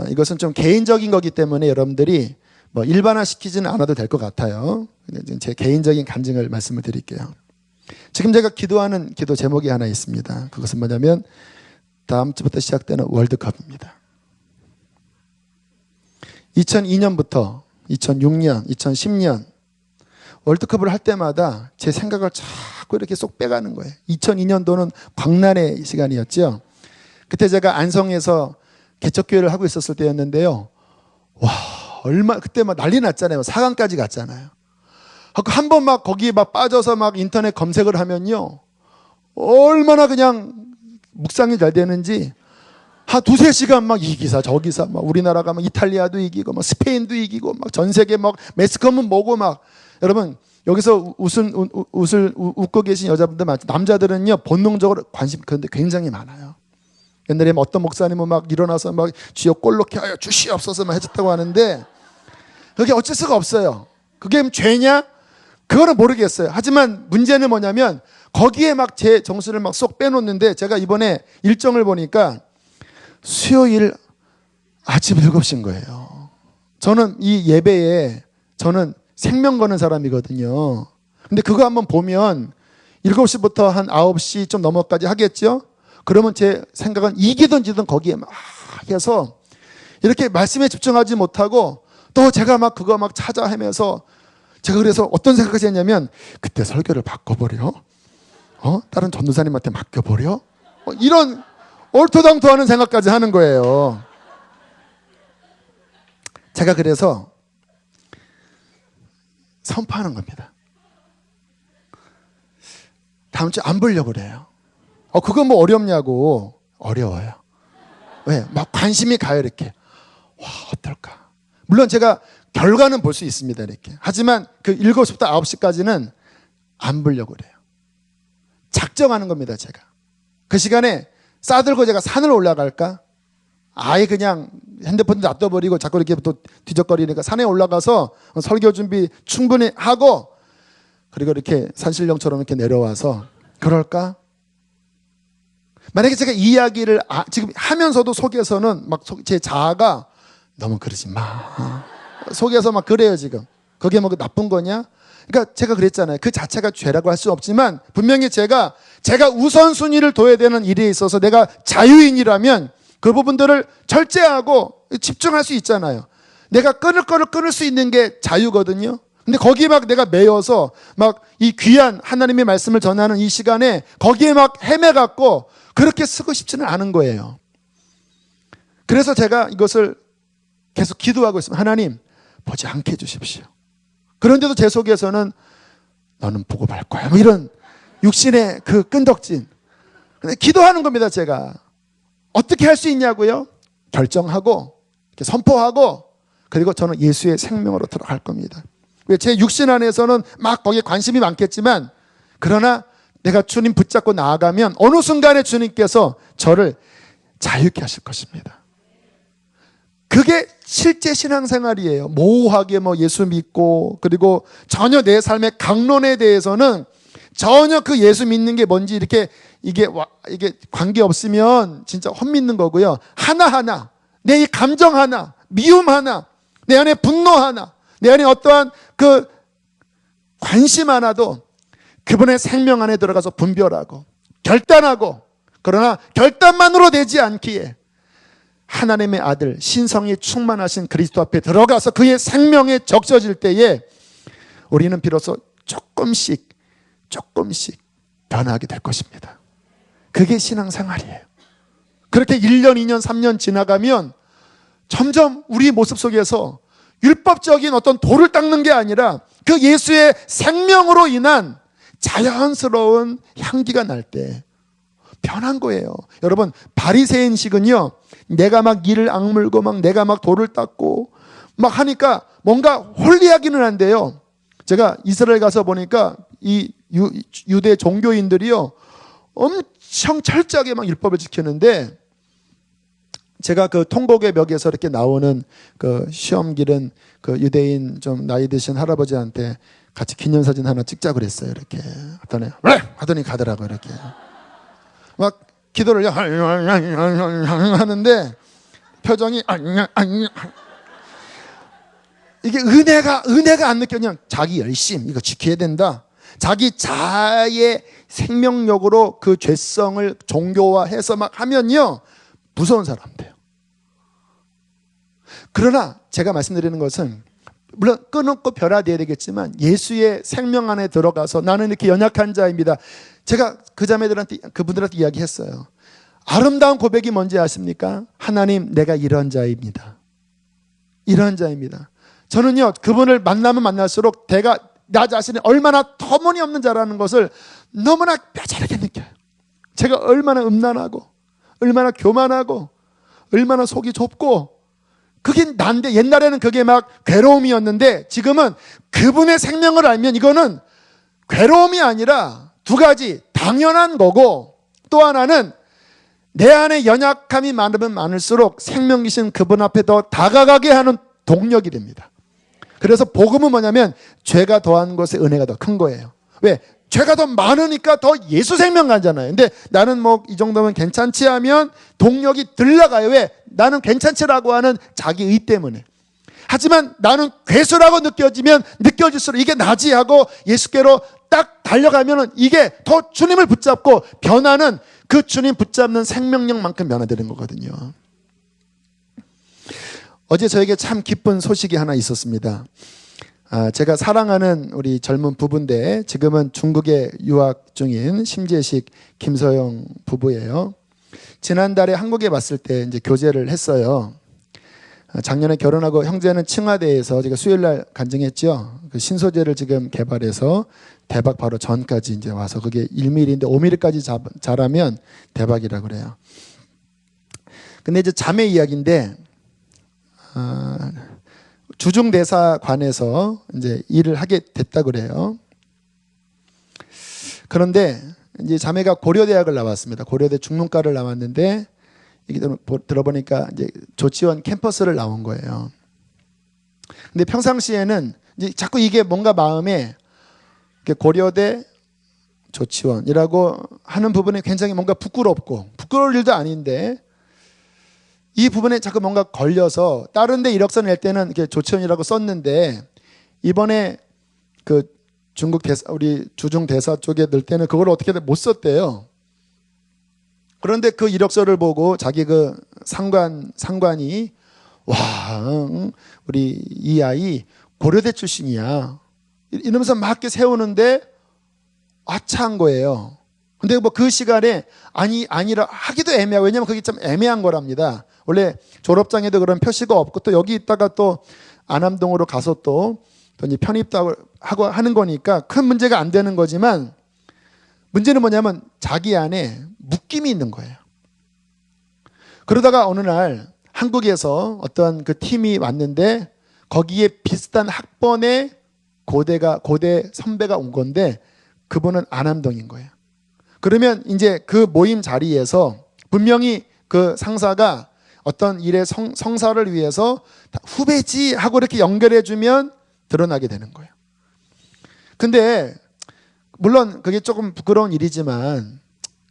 이것은 좀 개인적인 거기 때문에 여러분들이 뭐 일반화시키지는 않아도 될 것 같아요. 제 개인적인 간증을 말씀을 드릴게요. 지금 제가 기도하는 기도 제목이 하나 있습니다. 그것은 뭐냐면 다음 주부터 시작되는 월드컵입니다. 2002년부터 2006년, 2010년 월드컵을 할 때마다 제 생각을 자꾸 이렇게 쏙 빼가는 거예요. 2002년도는 광란의 시간이었죠. 그때 제가 안성에서 개척교회를 하고 있었을 때였는데요. 와, 그때 막 난리 났잖아요. 4강까지 갔잖아요. 한 번 막 거기에 막 빠져서 막 인터넷 검색을 하면요, 얼마나 그냥 묵상이 잘 되는지 한 두세 시간 막 이 기사 저 기사 막 우리나라가 막 이탈리아도 이기고 막 스페인도 이기고 막 전 세계 막 매스컴은 뭐고 막. 여러분 여기서 웃고 계신 여자분들 많죠. 남자들은요 본능적으로 관심 그런데 굉장히 많아요. 옛날에 어떤 목사님은 막 일어나서 막 주여 꼴놓게 하여 주시옵소서 막 해줬다고 하는데 그게 어쩔 수가 없어요. 그게 죄냐? 그거는 모르겠어요. 하지만 문제는 뭐냐면 거기에 막 제 정신을 막 쏙 빼놓는데 제가 이번에 일정을 보니까 수요일 아침 7시인 거예요. 저는 이 예배에 저는 생명 거는 사람이거든요. 근데 그거 한번 보면 7시부터 한 9시 좀 넘어까지 하겠죠? 그러면 제 생각은 이기든 지든 거기에 막 해서 이렇게 말씀에 집중하지 못하고 또 제가 막 그거 막 찾아 헤매서 제가 그래서 어떤 생각을 했냐면 그때 설교를 바꿔버려? 다른 전도사님한테 맡겨버려? 이런 얼토당토하는 생각까지 하는 거예요. 제가 그래서 선포하는 겁니다. 다음 주에 안 보려고 그래요. 그건 뭐 어렵냐고. 어려워요. 왜? 막 관심이 가요, 이렇게. 와, 어떨까? 물론 제가 결과는 볼 수 있습니다, 이렇게. 하지만 그 7시부터 9시까지는 안 보려고 그래요. 작정하는 겁니다, 제가. 그 시간에 싸들고 제가 산을 올라갈까? 아예 그냥 핸드폰 놔둬버리고 자꾸 이렇게 또 뒤적거리니까 산에 올라가서 설교 준비 충분히 하고 그리고 이렇게 산신령처럼 이렇게 내려와서 그럴까? 만약에 제가 이 이야기를 지금 하면서도 속에서는 막 제 자아가 너무 그러지 마. 속에서 막 그래요, 지금. 그게 뭐 나쁜 거냐? 그러니까 제가 그랬잖아요. 그 자체가 죄라고 할 수 없지만 분명히 제가 우선순위를 둬야 되는 일에 있어서 내가 자유인이라면 그 부분들을 절제하고 집중할 수 있잖아요. 내가 끊을 거를 끊을 수 있는 게 자유거든요. 근데 거기에 막 내가 매여서 막 이 귀한 하나님의 말씀을 전하는 이 시간에 거기에 막 헤매갖고 그렇게 쓰고 싶지는 않은 거예요. 그래서 제가 이것을 계속 기도하고 있습니다. 하나님, 보지 않게 해주십시오. 그런데도 제 속에서는 너는 보고 말 거야. 뭐 이런 육신의 그 끈덕진. 기도하는 겁니다, 제가. 어떻게 할 수 있냐고요? 결정하고, 이렇게 선포하고, 그리고 저는 예수의 생명으로 들어갈 겁니다. 제 육신 안에서는 막 거기에 관심이 많겠지만, 그러나 내가 주님 붙잡고 나아가면 어느 순간에 주님께서 저를 자유케 하실 것입니다. 그게 실제 신앙생활이에요. 모호하게 뭐 예수 믿고 그리고 전혀 내 삶의 강론에 대해서는 전혀 그 예수 믿는 게 뭔지 이게 관계 없으면 진짜 헛믿는 거고요. 하나하나 내 이 감정 하나, 미움 하나, 내 안에 분노 하나, 내 안에 어떠한 그 관심 하나도 그분의 생명 안에 들어가서 분별하고 결단하고, 그러나 결단만으로 되지 않기에 하나님의 아들 신성이 충만하신 그리스도 앞에 들어가서 그의 생명에 적셔질 때에 우리는 비로소 조금씩 변하게 될 것입니다. 그게 신앙생활이에요. 그렇게 1년, 2년, 3년 지나가면 점점 우리 모습 속에서 율법적인 어떤 돌을 닦는 게 아니라 그 예수의 생명으로 인한 자연스러운 향기가 날 때 변한 거예요. 여러분, 바리새인식은요, 내가 막 이를 악물고 막 내가 막 돌을 닦고 막 하니까 뭔가 홀리하기는 한데요. 제가 이스라엘 가서 보니까 이 유대 종교인들이요, 엄청 철저하게 막 율법을 지키는데, 제가 그 통곡의 벽에서 이렇게 나오는 그 시험 기른 그 유대인 좀 나이 드신 할아버지한테 같이 기념사진 하나 찍자 그랬어요. 이렇게 하더니 가더라고요. 이렇게 막 기도를 하는데 표정이 이게 은혜가 안 느껴. 그냥 자기 열심 이거 지켜야 된다. 자기 자아의 생명력으로 그 죄성을 종교화해서 막 하면요, 무서운 사람 돼요. 그러나 제가 말씀드리는 것은, 물론 끊었고 변화되어야 되겠지만 예수의 생명 안에 들어가서 나는 이렇게 연약한 자입니다. 제가 그 자매들한테, 그분들한테 이야기했어요. 아름다운 고백이 뭔지 아십니까? 하나님, 내가 이런 자입니다. 이런 자입니다. 저는요, 그분을 만나면 만날수록 나 자신이 얼마나 터무니없는 자라는 것을 너무나 뼈저리게 느껴요. 제가 얼마나 음란하고 얼마나 교만하고 얼마나 속이 좁고, 그게 난데, 옛날에는 그게 막 괴로움이었는데 지금은 그분의 생명을 알면 이거는 괴로움이 아니라 두 가지, 당연한 거고, 또 하나는 내 안에 연약함이 많으면 많을수록 생명이신 그분 앞에 더 다가가게 하는 동력이 됩니다. 그래서 복음은 뭐냐면 죄가 더한 것에 은혜가 더 큰 거예요. 왜? 죄가 더 많으니까 더 예수 생명 가잖아요. 근데 나는 뭐 이 정도면 괜찮지 하면 동력이 들러가요. 왜? 나는 괜찮지라고 하는 자기 의 때문에. 하지만 나는 괴수라고 느껴질수록 이게 나지 하고 예수께로 딱 달려가면은 이게 더 주님을 붙잡고 변화는 그 주님 붙잡는 생명력만큼 변화되는 거거든요. 어제 저에게 참 기쁜 소식이 하나 있었습니다. 제가 사랑하는 우리 젊은 부부인데 지금은 중국에 유학 중인 심재식, 김서영 부부예요. 지난달에 한국에 왔을 때 이제 교제를 했어요. 작년에 결혼하고 형제는 칭화대에서 제가 수요일날 간증했죠. 그 신소재를 지금 개발해서 대박 바로 전까지 이제 와서 그게 1mm인데 5mm까지 자라면 대박이라 그래요. 근데 이제 자매 이야기인데, 주중대사관에서 이제 일을 하게 됐다 그래요. 그런데 이제 자매가 고려대학을 나왔습니다. 고려대 중문과를 나왔는데 이게 들어보니까 이제 조치원 캠퍼스를 나온 거예요. 근데 평상시에는 이제 자꾸 이게 뭔가 마음에 고려대 조치원이라고 하는 부분이 굉장히 뭔가 부끄러울 일도 아닌데 이 부분에 자꾸 뭔가 걸려서 다른 데 이력서 낼 때는 이렇게 조치원이라고 썼는데 이번에 그 중국 대사, 우리 주중 대사 쪽에 넣을 때는 그걸 어떻게든 못 썼대요. 그런데 그 이력서를 보고 자기 그 상관이 와, 우리 이 아이 고려대 출신이야 이러면서 막 이렇게 세우는데 아차한 거예요. 근데 뭐 그 시간에 아니라 하기도 애매하고, 왜냐면 그게 좀 애매한 거랍니다. 원래 졸업장에도 그런 표시가 없고 또 여기 있다가 또 안암동으로 가서 또 이제 편입도 하고 하는 거니까 큰 문제가 안 되는 거지만, 문제는 뭐냐면 자기 안에 묶임이 있는 거예요. 그러다가 어느 날 한국에서 어떤 그 팀이 왔는데 거기에 비슷한 학번의 고대 선배가 온 건데 그분은 안암동인 거예요. 그러면 이제 그 모임 자리에서 분명히 그 상사가 어떤 일의 성사를 위해서 후배지 하고 이렇게 연결해주면 드러나게 되는 거예요. 근데 물론 그게 조금 부끄러운 일이지만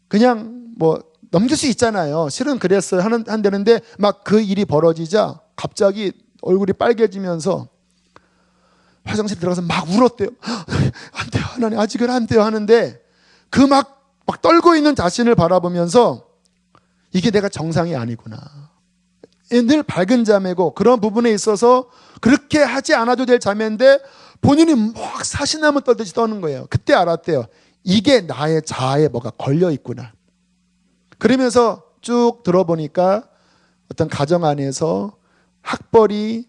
그냥 뭐 넘길 수 있잖아요. 실은 그랬어요 한다는데 막 그 일이 벌어지자 갑자기 얼굴이 빨개지면서 화장실 들어가서 막 울었대요. 안 돼요 하나님, 아직은 안 돼요 하는데 그 막 떨고 있는 자신을 바라보면서 이게 내가 정상이 아니구나. 늘 밝은 자매고 그런 부분에 있어서 그렇게 하지 않아도 될 자매인데 본인이 막 사시나무 떨듯이 떠는 거예요. 그때 알았대요. 이게 나의 자아에 뭐가 걸려 있구나. 그러면서 쭉 들어보니까 어떤 가정 안에서 학벌이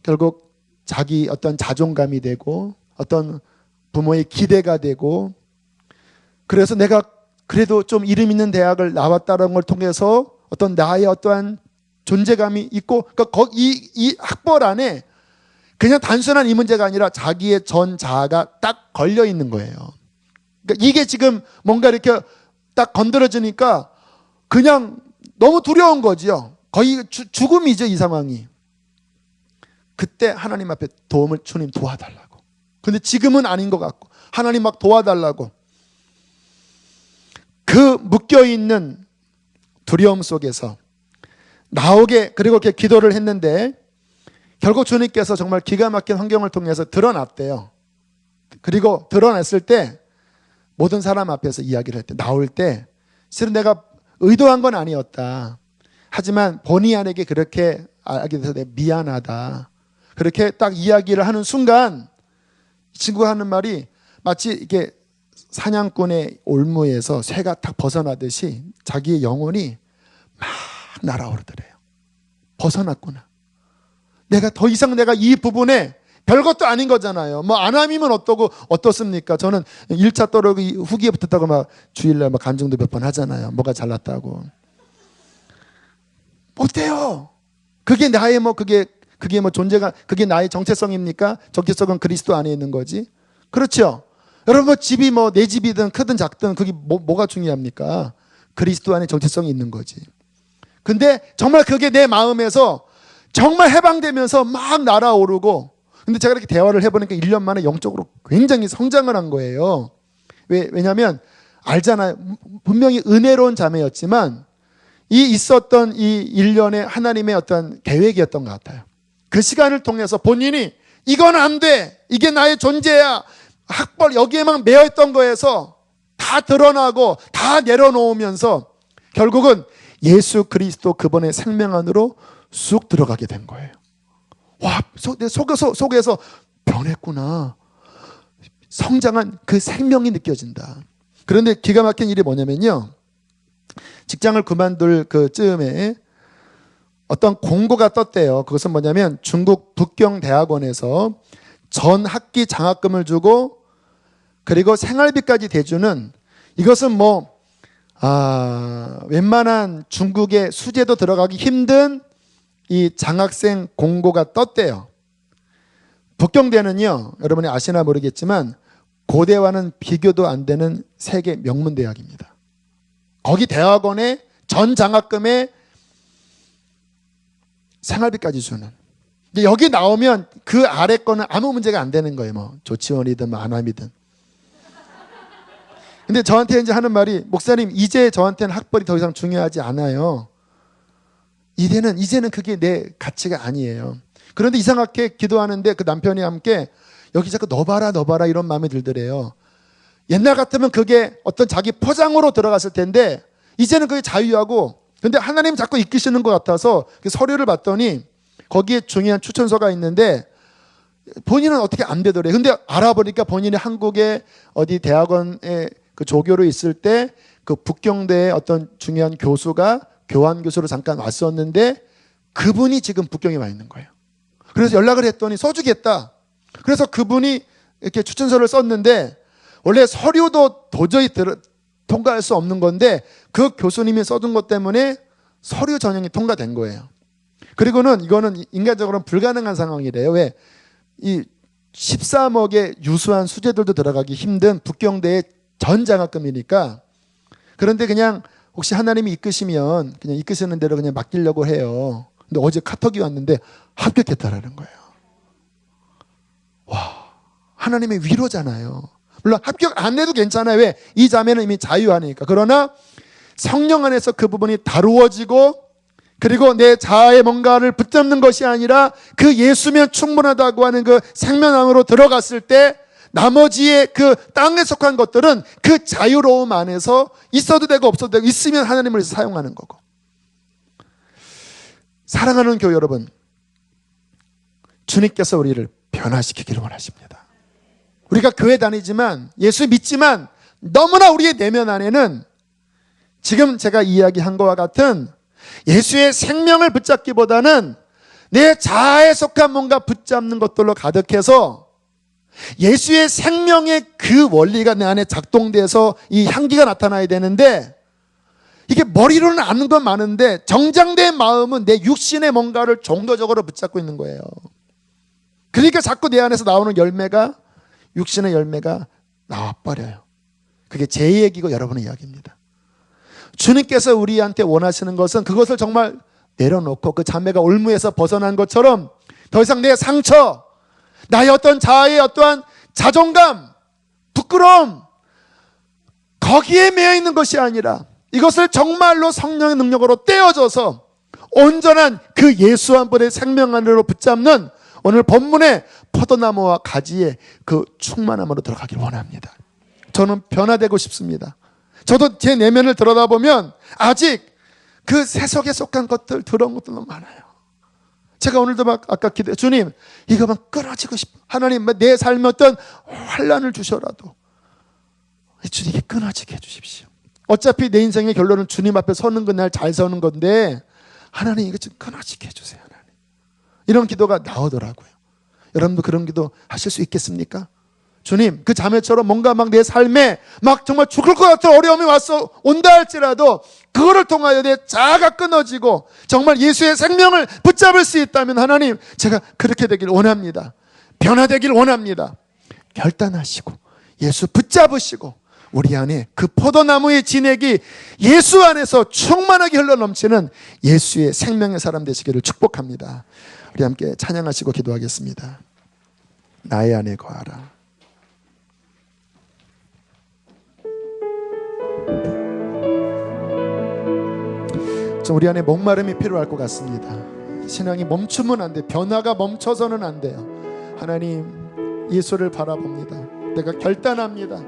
결국 자기 어떤 자존감이 되고 어떤 부모의 기대가 되고, 그래서 내가 그래도 좀 이름 있는 대학을 나왔다는 걸 통해서 어떤 나의 어떠한 존재감이 있고, 그러니까 이 학벌 안에 그냥 단순한 이 문제가 아니라 자기의 전 자아가 딱 걸려 있는 거예요. 그러니까 이게 지금 뭔가 이렇게 딱 건드려지니까 그냥 너무 두려운 거지요. 거의 죽음이죠, 이 상황이. 그때 하나님 앞에 도움을, 주님 도와달라고. 근데 지금은 아닌 것 같고 하나님 막 도와달라고. 그 묶여있는 두려움 속에서 나오게, 그리고 이렇게 기도를 했는데 결국 주님께서 정말 기가 막힌 환경을 통해서 드러났대요. 그리고 드러났을 때 모든 사람 앞에서 이야기를 했대. 나올 때 실은 내가 의도한 건 아니었다. 하지만 본의 아니게 그렇게 알게 돼서 내가 미안하다. 그렇게 딱 이야기를 하는 순간 이 친구가 하는 말이 마치 이게 사냥꾼의 올무에서 새가 탁 벗어나듯이 자기의 영혼이 막 날아오르더래요. 벗어났구나. 내가 더 이상 내가 이 부분에 별것도 아닌 거잖아요. 뭐 안함이면 어떻습니까? 저는 1차 떨어기 후기에 붙었다고 막 주일날 막 간증도 몇 번 하잖아요. 뭐가 잘났다고. 어때요? 그게 나의 그게 뭐 존재가, 그게 나의 정체성입니까? 정체성은 그리스도 안에 있는 거지. 그렇죠? 여러분 뭐 집이 뭐 내 집이든 크든 작든 그게 뭐가 중요합니까? 그리스도 안에 정체성이 있는 거지. 근데 정말 그게 내 마음에서 정말 해방되면서 막 날아오르고, 근데 제가 이렇게 대화를 해보니까 1년 만에 영적으로 굉장히 성장을 한 거예요. 왜냐하면 알잖아요. 분명히 은혜로운 자매였지만 이 있었던 이 1년의 하나님의 어떤 계획이었던 것 같아요. 그 시간을 통해서 본인이 이건 안 돼, 이게 나의 존재야, 학벌 여기에만 매여있던 거에서 다 드러나고 다 내려놓으면서 결국은 예수 그리스도 그분의 생명 안으로 쑥 들어가게 된 거예요. 와, 내 속에서 변했구나. 성장한 그 생명이 느껴진다. 그런데 기가 막힌 일이 뭐냐면요, 직장을 그만둘 그 즈음에 어떤 공고가 떴대요. 그것은 뭐냐면 중국 북경대학원에서 전 학기 장학금을 주고 그리고 생활비까지 대주는, 이것은 웬만한 중국의 수재도 들어가기 힘든 이 장학생 공고가 떴대요. 북경대는요, 여러분이 아시나 모르겠지만 고대와는 비교도 안 되는 세계 명문 대학입니다. 거기 대학원에 전 장학금에 생활비까지 주는. 여기 나오면 그 아래 거는 아무 문제가 안 되는 거예요. 뭐 조치원이든 뭐 안암이든. 근데 저한테 이제 하는 말이, 목사님 이제 저한테는 학벌이 더 이상 중요하지 않아요. 이제는 그게 내 가치가 아니에요. 그런데 이상하게 기도하는데 그 남편이 함께 여기 자꾸 너 봐라 이런 마음이 들더래요. 옛날 같으면 그게 어떤 자기 포장으로 들어갔을 텐데 이제는 그게 자유하고, 근데 하나님 자꾸 이끄시는 것 같아서 서류를 봤더니 거기에 중요한 추천서가 있는데 본인은 어떻게 안 되더래요. 근데 알아보니까 본인이 한국의 어디 대학원에 그 조교로 있을 때 그 북경대의 어떤 중요한 교수가 교환 교수로 잠깐 왔었는데 그분이 지금 북경에 와 있는 거예요. 그래서 연락을 했더니 써주겠다. 그래서 그분이 이렇게 추천서를 썼는데 원래 서류도 도저히 통과할 수 없는 건데 그 교수님이 써준 것 때문에 서류 전형이 통과된 거예요. 그리고는 이거는 인간적으로는 불가능한 상황이래요. 왜? 이 13억의 유수한 수재들도 들어가기 힘든 북경대의 전 장학금이니까. 그런데 그냥 혹시 하나님이 이끄시면 그냥 이끄시는 대로 그냥 맡기려고 해요. 근데 어제 카톡이 왔는데 합격했다라는 거예요. 와, 하나님의 위로잖아요. 물론 합격 안 해도 괜찮아요. 왜? 이 자매는 이미 자유하니까. 그러나 성령 안에서 그 부분이 다루어지고, 그리고 내 자아의 뭔가를 붙잡는 것이 아니라 그 예수면 충분하다고 하는 그 생명함으로 들어갔을 때 나머지의 그 땅에 속한 것들은 그 자유로움 안에서 있어도 되고 없어도 되고, 있으면 하나님을 사용하는 거고. 사랑하는 교회 여러분, 주님께서 우리를 변화시키기를 원하십니다. 우리가 교회 다니지만, 예수 믿지만 너무나 우리의 내면 안에는 지금 제가 이야기한 것과 같은 예수의 생명을 붙잡기보다는 내 자아에 속한 뭔가 붙잡는 것들로 가득해서 예수의 생명의 그 원리가 내 안에 작동돼서 이 향기가 나타나야 되는데, 이게 머리로는 아는 건 많은데 정장된 마음은 내 육신의 뭔가를 종교적으로 붙잡고 있는 거예요. 그러니까 자꾸 내 안에서 나오는 열매가, 육신의 열매가 나와버려요. 그게 제 얘기고 여러분의 이야기입니다. 주님께서 우리한테 원하시는 것은 그것을 정말 내려놓고 그 자매가 올무에서 벗어난 것처럼 더 이상 내 상처, 나의 어떤 자아의 어떠한 자존감, 부끄러움, 거기에 매여 있는 것이 아니라 이것을 정말로 성령의 능력으로 떼어져서 온전한 그 예수 한 분의 생명 안으로 붙잡는 오늘 본문의 포도나무와 가지의 그 충만함으로 들어가길 원합니다. 저는 변화되고 싶습니다. 저도 제 내면을 들여다보면 아직 그 세속에 속한 것들, 더러운 것들 너무 많아요. 제가 오늘도 막 아까 기도해, 주님 이거만 끊어지고 싶어. 하나님 내 삶에 어떤 환난을 주셔라도 주님 이게 끊어지게 해주십시오. 어차피 내 인생의 결론은 주님 앞에 서는 그날 잘 서는 건데 하나님 이거 좀 끊어지게 해주세요. 하나님. 이런 기도가 나오더라고요. 여러분도 그런 기도 하실 수 있겠습니까? 주님, 그 자매처럼 뭔가 막 내 삶에 막 정말 죽을 것 같은 어려움이 온다 할지라도 그거를 통하여 내 자아가 끊어지고 정말 예수의 생명을 붙잡을 수 있다면 하나님, 제가 그렇게 되길 원합니다. 변화되길 원합니다. 결단하시고 예수 붙잡으시고 우리 안에 그 포도나무의 진액이 예수 안에서 충만하게 흘러넘치는 예수의 생명의 사람 되시기를 축복합니다. 우리 함께 찬양하시고 기도하겠습니다. 나의 안에 거하라. 우리 안에 목마름이 필요할 것 같습니다. 신앙이 멈추면 안 돼. 변화가 멈춰서는 안 돼요. 하나님, 예수를 바라봅니다. 내가 결단합니다.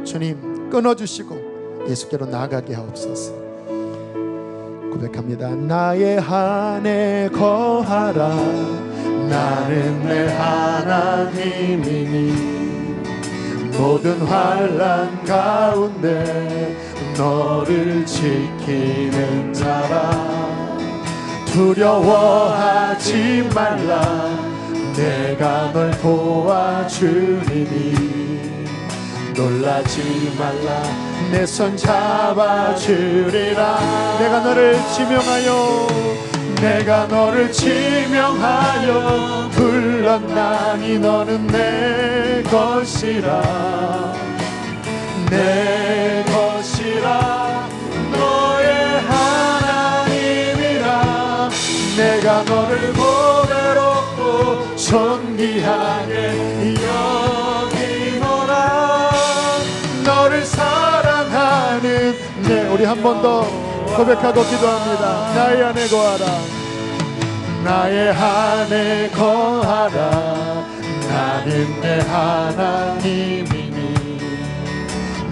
주님 끊어주시고 예수께로 나아가게 하옵소서. 고백합니다. 나의 안에 거하라. 나는 내 하나님이니 모든 환난 가운데 너를 지키는 자라. 두려워하지 말라. 내가 널 도와주리니 놀라지 말라. 내 손 잡아주리라. 내가 너를 지명하여 불렀나니 너는 내 것이라. 내 것이라. 너의 하나님이라. 내가 너를 보배롭고 존귀하게 여기노라. 너를 사랑하는 우리 한 번 더 고백하고 기도합니다. 나의 안에 거하라. 나의 안에 거하라. 나는 내 하나님이니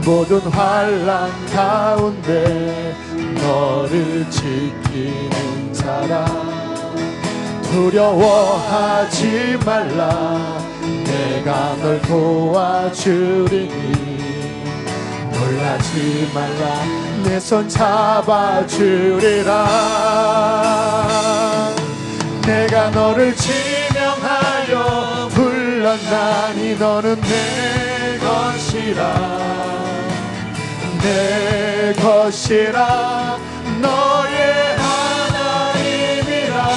모든 환난 가운데 너를 지키는 자라. 두려워하지 말라. 내가 널 도와주리니 놀라지 말라. 내 손 잡아주리라. 내가 너를 지명하여 불렀나니 너는 내 것이라. 내 것이라. 너의 하나님이라.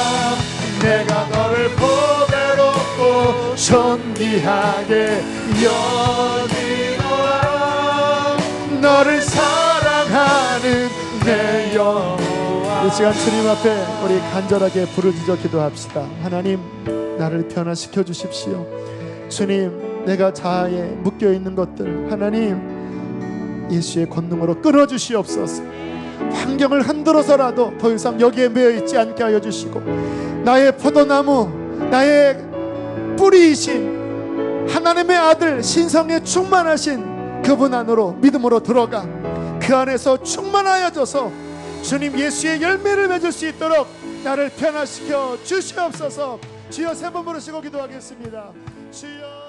내가 너를 보배롭고 존귀하게 여기노라. 너를 사랑하는 내 영혼. 이 시간 주님 앞에 우리 간절하게 부르짖어 기도합시다. 하나님, 나를 변화시켜 주십시오. 주님, 내가 자아에 묶여있는 것들 하나님 예수의 권능으로 끊어주시옵소서. 환경을 흔들어서라도 더 이상 여기에 매여있지 않게 하여 주시고 나의 포도나무, 나의 뿌리이신 하나님의 아들 신성에 충만하신 그분 안으로 믿음으로 들어가 그 안에서 충만하여져서 주님 예수의 열매를 맺을 수 있도록 나를 변화시켜 주시옵소서. 주여 세 번 부르시고 기도하겠습니다. 주여.